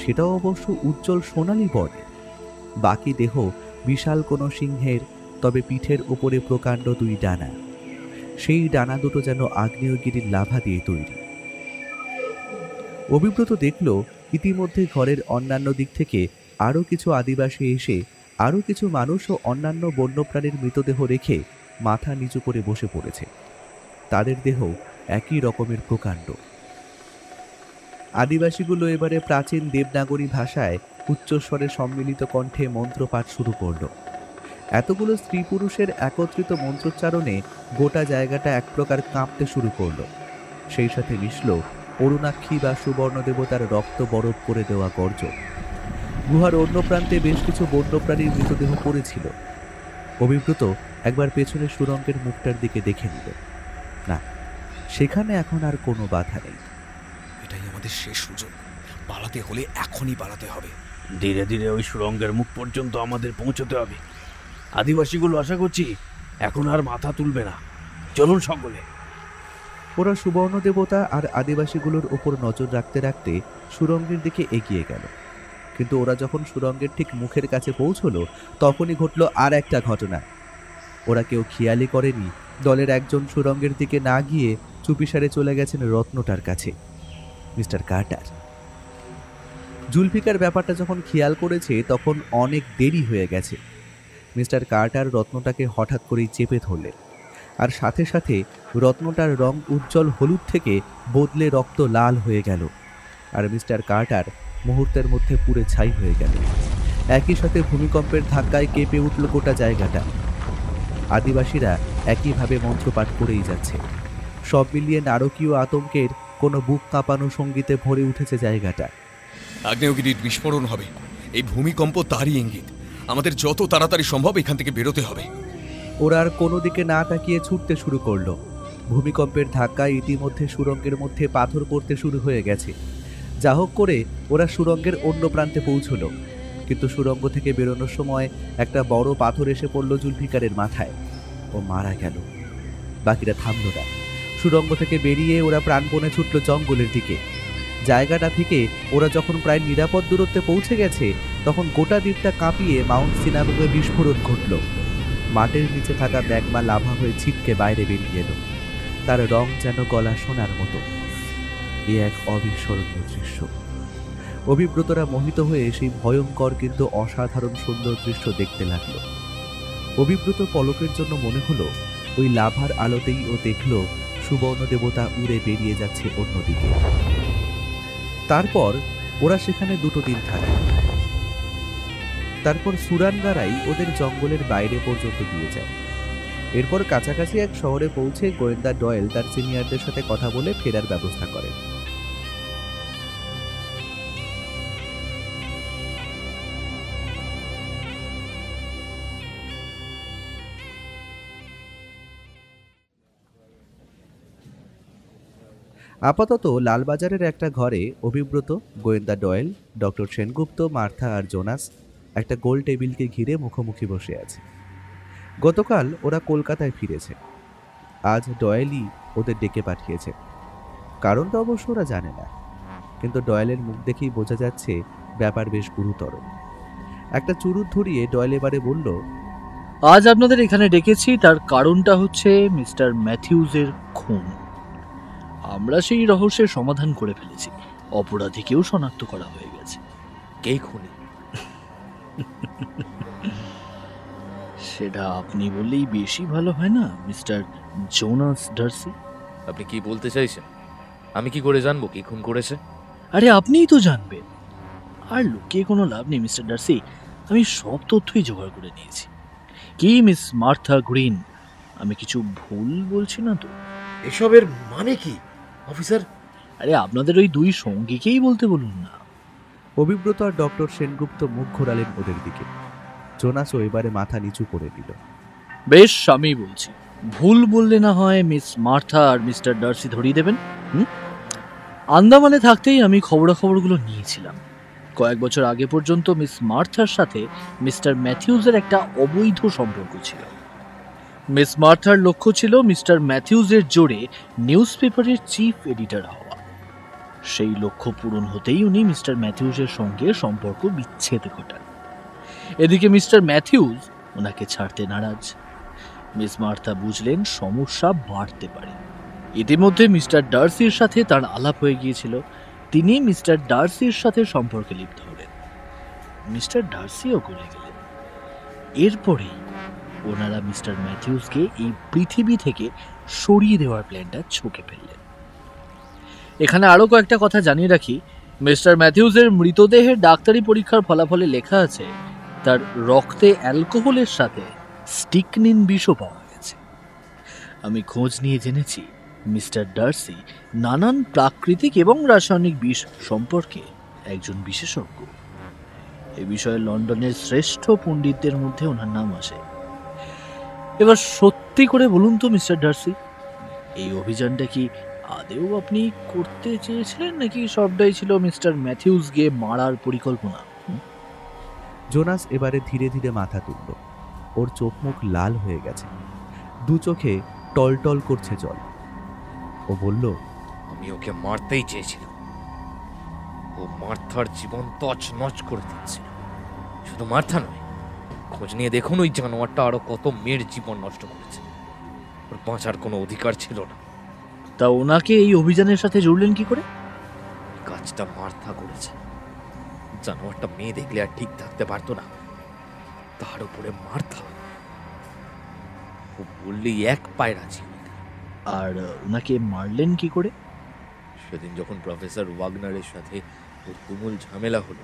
Speaker 1: সেটাও অবশ্য উজ্জ্বল সোনালী বর্ণের। বাকি দেহ বিশাল কোনো সিংহের, তবে পিঠের ওপরে প্রকাণ্ড দুই ডানা। সেই ডানা দুটো যেন আগ্নেয়গিরির লাভা দিয়ে তৈরি। অভিব্রত দেখল ইতিমধ্যে ঘরের অন্যান্য দিক থেকে আরও কিছু আদিবাসী এসে আরও কিছু মানুষ ও অন্যান্য বন্যপ্রাণীর মৃতদেহ রেখে মাথা নিচু করে বসে পড়েছে। তাদের দেহ একই রকমের প্রকাণ্ড। আদিবাসীগুলো এবারে প্রাচীন দেবনাগরী ভাষায় উচ্চস্বরে সম্মিলিত কণ্ঠে মন্ত্রপাঠ শুরু করল। এতগুলো স্ত্রী পুরুষের একত্রিত মন্ত্রোচ্চারণে গোটা জায়গাটা এক প্রকার কাঁপতে শুরু করল। সেই সাথে মিশল অরুণাক্ষী বা সুবর্ণ দেবতার রক্ত বরফ করে দেওয়া গর্জন। গুহার অন্য প্রান্তে বেশ কিছু বন্যপ্রাণীর মৃতদেহ পড়েছিল। অভিব্রত একবার পেছনে সুরঙ্গের মুখটার দিকে দেখে নিল। না, সেখানে এখন আর কোনো বাধা নেই।
Speaker 2: এটাই আমাদের শেষ সুযোগ। পালাতে হলে এখনই পালাতে হবে।
Speaker 11: ধীরে ধীরে ওই সুরঙ্গের মুখ পর্যন্ত আমাদের পৌঁছতে হবে। আদিবাসীগুলো আশা করছি এখন আর মাথা তুলবে না। চলুন সকলে।
Speaker 1: ওরা সুবর্ণ দেবতা আর আদিবাসীগুলোর ওপর নজর রাখতে রাখতে সুরঙ্গের দিকে এগিয়ে গেল। কিন্তু ওরা যখন সুরঙ্গের ঠিক মুখের কাছে পৌঁছলো, তখনই ঘটল আর একটা ঘটনা। ওরা কেউ খেয়ালই করেনি দলের একজন সুরঙ্গের দিকে না গিয়ে চুপিসারে চলে গেছেন রত্নটার কাছে, মিস্টার কার্টার। জুলফিকার ব্যাপারটা যখন খেয়াল করেছে তখন অনেক দেরি হয়ে গেছে। মিস্টার কার্টার রত্নটাকে হঠাৎ করেই চেপে ধরলেন, আর সাথে সাথে রত্নটার রং উজ্জ্বল হলুদ থেকে বদলে রক্ত লাল হয়ে গেল, আর মিস্টার কার্টার মুহূর্তের মধ্যে পুড়ে ছাই হয়ে গেল। একই সাথে ভূমিকম্পের ধাক্কায় কেঁপে উঠল গোটা জায়গাটা। আদিবাসীরা একইভাবে মন্ত্রপাঠ করেই যাচ্ছে। সব মিলিয়ে নারকীয় আতঙ্কের কোনো বুক কাঁপানো সঙ্গীতে ভরে উঠেছে জায়গাটা।
Speaker 2: আগ্নেয়গিরির বিস্ফোরণ হবে, এই ভূমিকম্প তারই ইঙ্গিত। আমাদের যত তাড়াতাড়ি সম্ভব এখান থেকে বেরোতে হবে।
Speaker 1: ওরা আর কোনো দিকে না তাকিয়ে ছুটতে শুরু করলো। ভূমিকম্পের ধাক্কায় ইতিমধ্যে সুরঙ্গের মধ্যে পাথর পড়তে শুরু হয়ে গেছে। যা হোক করে ওরা সুরঙ্গের অন্য প্রান্তে পৌঁছলো, কিন্তু সুরঙ্গ থেকে বেরোনোর সময় একটা বড় পাথর এসে পড়ল জুলফিকারের মাথায়। ও মারা গেল। বাকিরা থামল না। সুরঙ্গ থেকে বেরিয়ে ওরা প্রাণপণে ছুটল জঙ্গলের দিকে। জায়গাটা থেকে ওরা যখন প্রায় নিরাপদ দূরত্বে পৌঁছে গেছে, তখন গোটা দ্বীপটা কাঁপিয়ে মাউন্ট সিনাবুগে বিস্ফোরণ ঘটল। মাটির নিচে থাকা ম্যাগমা লাভা হয়ে ছিটকে বাইরে বেরিয়ে এলো। তার রং যেন গলা সোনার মতো। এ এক অবিস্মরণীয় দৃশ্য। অভিব্রতরা মোহিত হয়ে সেই ভয়ঙ্কর কিন্তু অসাধারণ সুন্দর দৃশ্য দেখতে লাগলো। অভিব্রত পলকের জন্য মনে হলো ওই লাভার আলোতেই ও দেখল সুবর্ণ দেবতা উড়ে বেরিয়ে যাচ্ছে অন্যদিকে। তারপর ওরা সেখানে 2 দিন থাকে। তারপর সুরানগারাই ওদের জঙ্গলের বাইরে পর্যন্ত দিয়ে যায়। এরপর কাছাকাছি এক শহরে পৌঁছে গোয়েন্দা ডয়েল তার সিনিয়রদের সাথে কথা বলে ফেরার ব্যবস্থা করেন। আপাতত লালবাজারের একটা ঘরে অভিব্রত, গোয়েন্দা ডয়েল, ডক্টর সেনগুপ্ত, মার্থা আর জোনাস একটা গোল টেবিলকে ঘিরে মুখোমুখি বসে আছে। গতকাল ওরা কলকাতায় ফিরেছে। আজ ডয়েলই ওদের ডেকে পাঠিয়েছে। কারণটা অবশ্য ওরা জানে না, কিন্তু ডয়েলের মুখ দেখেই বোঝা যাচ্ছে ব্যাপার বেশ গুরুতর। একটা চুরুট ধরিয়ে ডয়েল এবারে বলল,
Speaker 7: আজ আপনাদের এখানে ডেকেছি তার কারণটা হচ্ছে মিস্টার ম্যাথিউজের খুন। আমরা সেই রহস্যের সমাধান করে ফেলেছি, অপরাধীকেও শনাক্ত করা হয়ে গেছে।
Speaker 5: কে খুনি?
Speaker 7: সেটা আপনি বললেই বেশি ভালো হয় না, মিস্টার জোনাস ডার্সি?
Speaker 5: আপনি কি বলতে চাইছেন? আমি কি করে জানবো কে খুন করেছে?
Speaker 7: আরে আপনিই তো জানবেন। আর লুকিয়ে কোনো লাভ নেই মিস্টার ডার্সি, আমি সব তথ্যই জোগাড় করে নিয়েছি। কি মিস মার্থা গ্রিন, আমি কিছু ভুল বলছি না তো?
Speaker 12: এসবের মানে কি অফিসার?
Speaker 7: আরে আপনাদের ওই দুই সঙ্গীকেই বলতে বলুন না।
Speaker 1: অভিব্রত আর ডক্টর সেনগুপ্ত মুখ ঘোরালেন ওদের দিকে। জোনাসও এবারে মাথা নিচু করে দিল।
Speaker 7: বেশ, আমি বলছি, ভুল বললে না হয় মিস মার্থা আর মিস্টার ডার্সি ধরিয়ে দেবেন। আন্দামানে থাকতেই আমি খবরাখবরগুলো নিয়েছিলাম। কয়েক বছর আগে পর্যন্ত মিস মার্থার সাথে মিস্টার ম্যাথিউজের একটা অবৈধ সম্পর্ক ছিল। মিস মার্থার লক্ষ্য ছিল মিস্টার ম্যাথিউজের জোরে নিউজ পেপারের চিফ এডিটর হওয়া। সেই লক্ষ্য পূরণ হতেই উনি মিস্টার ম্যাথিউজের সঙ্গে সম্পর্ক বিচ্ছেদ ঘটান। এদিকে মিস্টার ম্যাথিউজ ওনাকে ছাড়তে নারাজ। মিস মার্থা বুঝলেন সমস্যা বাড়তে পারে। ইতিমধ্যে মিস্টার ডার্সির সাথে তার আলাপ হয়ে গিয়েছিল। তিনি মিস্টার ডার্সির সাথে সম্পর্কে লিপ্ত হলেন। মিস্টার ডার্সিও গলে গেলেন। এরপরেই ওনারা মিস্টার ম্যাথিউজকে এই পৃথিবী থেকে সরিয়ে দেওয়ার প্ল্যানটা ছকে ফেললেন। এখানে আরো কয়েকটা কথা জানিয়ে রাখি, মিস্টার ম্যাথিউজের মৃতদেহের ডাক্তারি পরীক্ষার ফলাফলে লেখা আছে তার রক্তে অ্যালকোহলের সাথে স্টিকনিন বিষও পাওয়া গেছে। আমি খোঁজ নিয়ে জেনেছি মিস্টার ডার্সি নানান প্রাকৃতিক এবং রাসায়নিক বিষ সম্পর্কে একজন বিশেষজ্ঞ। এ বিষয়ে লন্ডনের শ্রেষ্ঠ পণ্ডিতদের মধ্যে ওনার নাম আসে। এবার সত্যি করে বলুন তো মিস্টার ডার্সি, এই অভিযানটা কি আদেও আপনি করতে চেয়েছিলেন, নাকি সবটাই ছিল মিস্টার ম্যাথিউজকে মারার পরিকল্পনা?
Speaker 1: জোনাস এবারে ধীরে ধীরে মাথা তুলল। ওর চোখ মুখ লাল হয়ে গেছে, দু চোখে টলটল করছে জল। ও বলল,
Speaker 5: আমি ওকে মারতেই চেয়েছিলাম। ও মার্থার জীবন তছনছ করে দিচ্ছিল। শুধু মার্থা নয়, খোঁজ নিয়ে দেখুন ওই জানোয়ারটা আরো কত মেয়ের জীবন নষ্ট করেছে। ওর বাঁচার কোনো অধিকার ছিল না।
Speaker 7: তা ওনাকে এই অভিযানের সাথে জুড়লেন কি করে?
Speaker 5: কাজটা মার্থা করেছে। জানোয়ারটা মেয়ে দেখলে আর ঠিক থাকতে পারতো না, তার উপরে মার্থা। ও বললেই এক পায়ে রাজি।
Speaker 7: আর ওনাকে মারলেন কি করে?
Speaker 5: সেদিন যখন প্রফেসর ওয়াগনারের সাথে ওর তুমুল ঝামেলা হলো,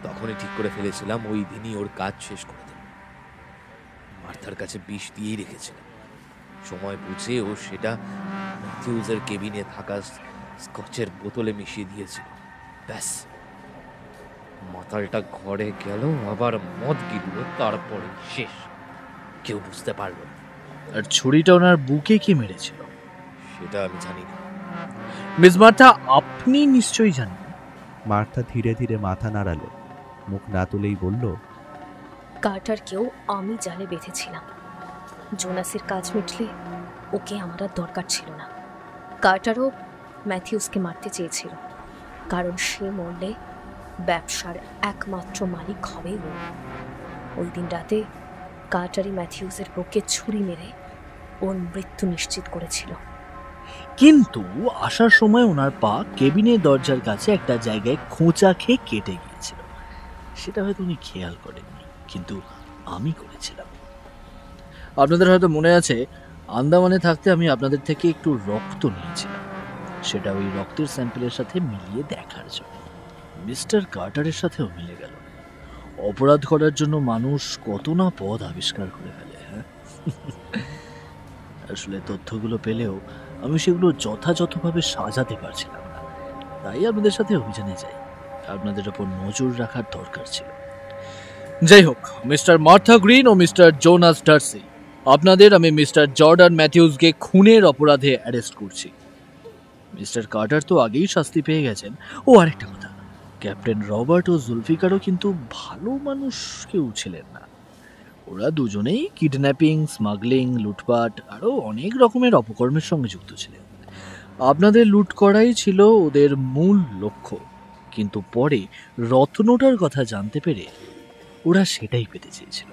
Speaker 5: তখনই ঠিক করে ফেলেছিলাম ওই দিনই ওর কাজ শেষ করে দেব। মার্থার কাছে বিষ দিয়েই রেখেছিলাম। সময় বুঝে ও সেটা ম্যাথিউজের কেবিনে থাকা স্কচের বোতলে মিশিয়ে দিয়েছিল। ব্যাস, মাতালটা ঘরে গেল, আবার মদ গিলল, তারপরে শেষ। কেউ বুঝতে পারল না।
Speaker 7: আর ছুরিটা ওনার বুকে কে মেরেছিল
Speaker 5: সেটা আমি জানি না।
Speaker 7: মিস মার্থা, আপনি নিশ্চয়ই জানেন।
Speaker 1: মার্থা ধীরে ধীরে মাথা নাড়ালো, মুখ না তুলেই বলল,
Speaker 4: কার্টারকেও আমি জালে বেঁধেছিলাম। জোনাসের কাজ মিটলে ওকে আমার আর দরকার ছিল না। কার্টারও ম্যাথিউসকে মারতে চেয়েছিল, কারণ সে মরলে ব্যবসার একমাত্র মালিক হবে ও। ওই দিন রাতে কার্টারই ম্যাথিউসের বুকে ছুরি মেরে ওর মৃত্যু নিশ্চিত করেছিল।
Speaker 7: কিন্তু আসার সময় ওনার পা কেবিনের দরজার কাছে একটা জায়গায় খোঁচা খেয়ে কেটে গিয়েছিল। সেটা হয়তো উনি খেয়াল করেননি, কিন্তু আমি করেছিলাম। আপনাদের হয়তো মনে আছে, আন্দামানে থাকতে আমি আপনাদের থেকে একটু রক্ত নিয়েছিলাম। সেটা ওই রক্তের স্যাম্পেলের সাথে মিলিয়ে দেখার জন্য। মিস্টার কার্টারের সাথেও মিলে গেল। অপরাধ করার জন্য মানুষ কত না পথ আবিষ্কার করে ফেলে। হ্যাঁ, আসলে তথ্যগুলো পেলেও আমি সেগুলো যথাযথভাবে সাজাতে পারছিলাম না। তাই আপনাদের সাথে অভিযানে যাই। আপনাদের ওপর নজর রাখার দরকার ছিল। যাই হোক, মিস্টার মার্থা গ্রিন ও মিস্টার জোনাস ডার্সি, আপনাদের আমি মিস্টার জর্ডান ম্যাথিউজকে খুনের অপরাধে অ্যারেস্ট করছি। মিস্টার কার্টার তো আগেই শাস্তি পেয়ে গেছেন। ও আরেকটা কথা, ক্যাপ্টেন রবার্ট ও জুলফিকারও কিন্তু ভালো মানুষ কেউ ছিলেন না। ওরা দুজনেই কিডন্যাপিং, স্মাগলিং, লুটপাট আরও অনেক রকমের অপকর্মের সঙ্গে যুক্ত ছিলেন। আপনাদের লুট করাই ছিল ওদের মূল লক্ষ্য, কিন্তু পরে রত্নটার কথা জানতে পেরে ওরা সেটাই পেতে চেয়েছিল।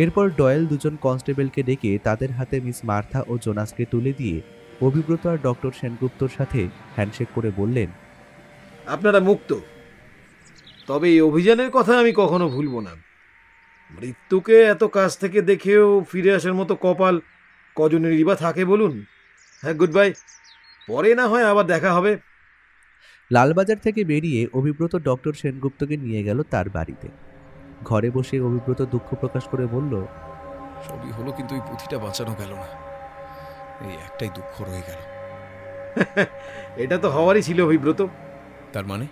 Speaker 1: এরপর ডয়েল দুজন কনস্টেবলকে ডেকে তাদের হাতে মিস মার্থা ও জোনাসকে তুলে দিয়ে অভিব্রত আর ডক্টর সেনগুপ্তর সাথে হ্যান্ডশেক করে বললেন,
Speaker 12: আপনারা মুক্ত। তবে এই অভিযানের কথা আমি কখনো ভুলব না। মৃত্যুকে এত কাছ থেকে দেখেও ফিরে আসার মতো কপাল কজনেরই বা থাকে বলুন। হ্যাঁ, গুড বাই, পরে না হয় আবার দেখা হবে।
Speaker 1: লালবাজার থেকে বেরিয়ে অভিব্রত ডক্টর সেনগুপ্তকে নিয়ে গেল তার বাড়িতে। ঘরে বসে অভিব্রত দুঃখ প্রকাশ করে বলল,
Speaker 2: সবই হলো, কিন্তু এই পুঁথিটা বাঁচানো গেল না। এই একটাই দুঃখ রয়ে গেল।
Speaker 12: এটা তো হওয়ারই ছিল অভিব্রত।
Speaker 2: তার মানে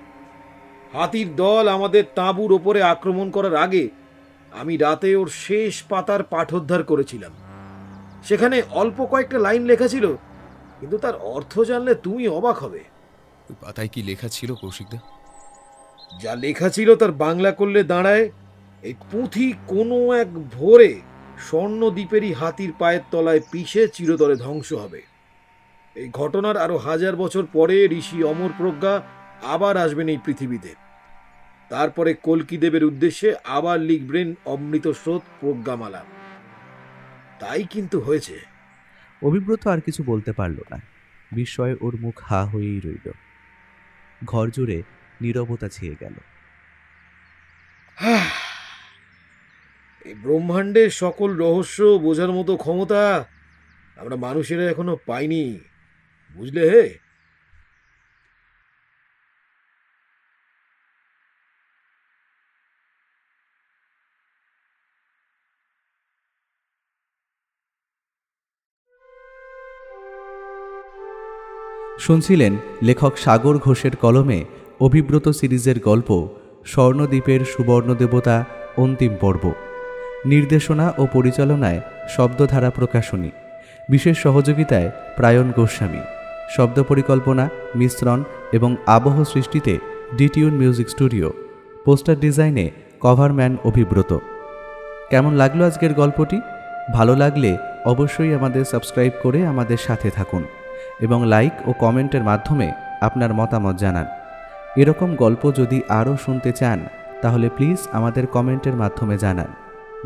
Speaker 12: হাতির দল আমাদের তাঁবুর ওপরে আক্রমণ করার আগে আমি রাতে ওর শেষ পাতার পাঠোদ্ধার করেছিলাম। সেখানে অল্প কয়েকটা লাইন লেখা ছিল, কিন্তু তার অর্থ জানলে তুমি অবাক হবে।
Speaker 2: ওই পাতায় কি লেখা ছিল কৌশিকদা?
Speaker 12: যা লেখা ছিল তার বাংলা করলে দাঁড়ায়, এই পুঁথি কোনো এক ভোরে স্বর্ণদ্বীপেরই হাতির পায়ের তলায় পিষে চিরতরে ধ্বংস হবে। এই ঘটনার আরো 1000 বছর পরে ঋষি অমর প্রজ্ঞা আবার আসবেন এই পৃথিবীতে। তারপরে কল্কি দেবের উদ্দেশ্যে আবার লিখবেন অমৃত স্রোত প্রজ্ঞামালা। তাই কিন্তু হয়েছে।
Speaker 1: অভিব্রত আর কিছু বলতে পারল না। বিস্ময়ে ওর মুখ হা হয়েই রইল। ঘর জুড়ে নীরবতা ছেয়ে গেল।
Speaker 12: এই ব্রহ্মাণ্ডের সকল রহস্য বোঝার মতো ক্ষমতা আমরা মানুষেরা এখনো পাইনি, বুঝলে হে?
Speaker 1: শুনছিলেন লেখক সাগর ঘোষের কলমে অভিব্রত সিরিজের গল্প স্বর্ণদ্বীপের সুবর্ণ দেবতা অন্তিম পর্ব। নির্দেশনা ও পরিচালনায় শব্দধারা প্রকাশনী। বিশেষ সহযোগিতায় প্রায়ণ গোস্বামী। শব্দ পরিকল্পনা, মিশ্রণ এবং আবহ সৃষ্টিতে ডিটিউন মিউজিক স্টুডিও। পোস্টার ডিজাইনে কভারম্যান অভিব্রত। কেমন লাগলো আজকের গল্পটি? ভালো লাগলে অবশ্যই আমাদের সাবস্ক্রাইব করে আমাদের সাথে থাকুন এবং লাইক ও কমেন্টের মাধ্যমে আপনার মতামত জানান। এরকম গল্প যদি আরও শুনতে চান তাহলে প্লিজ আমাদের কমেন্টের মাধ্যমে জানান।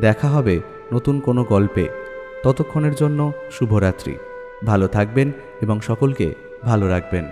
Speaker 1: দেখা হবে নতুন কোনো গল্পে। ততক্ষণের জন্য শুভরাত্রি। ভালো থাকবেন এবং সকলকে ভালো রাখবেন।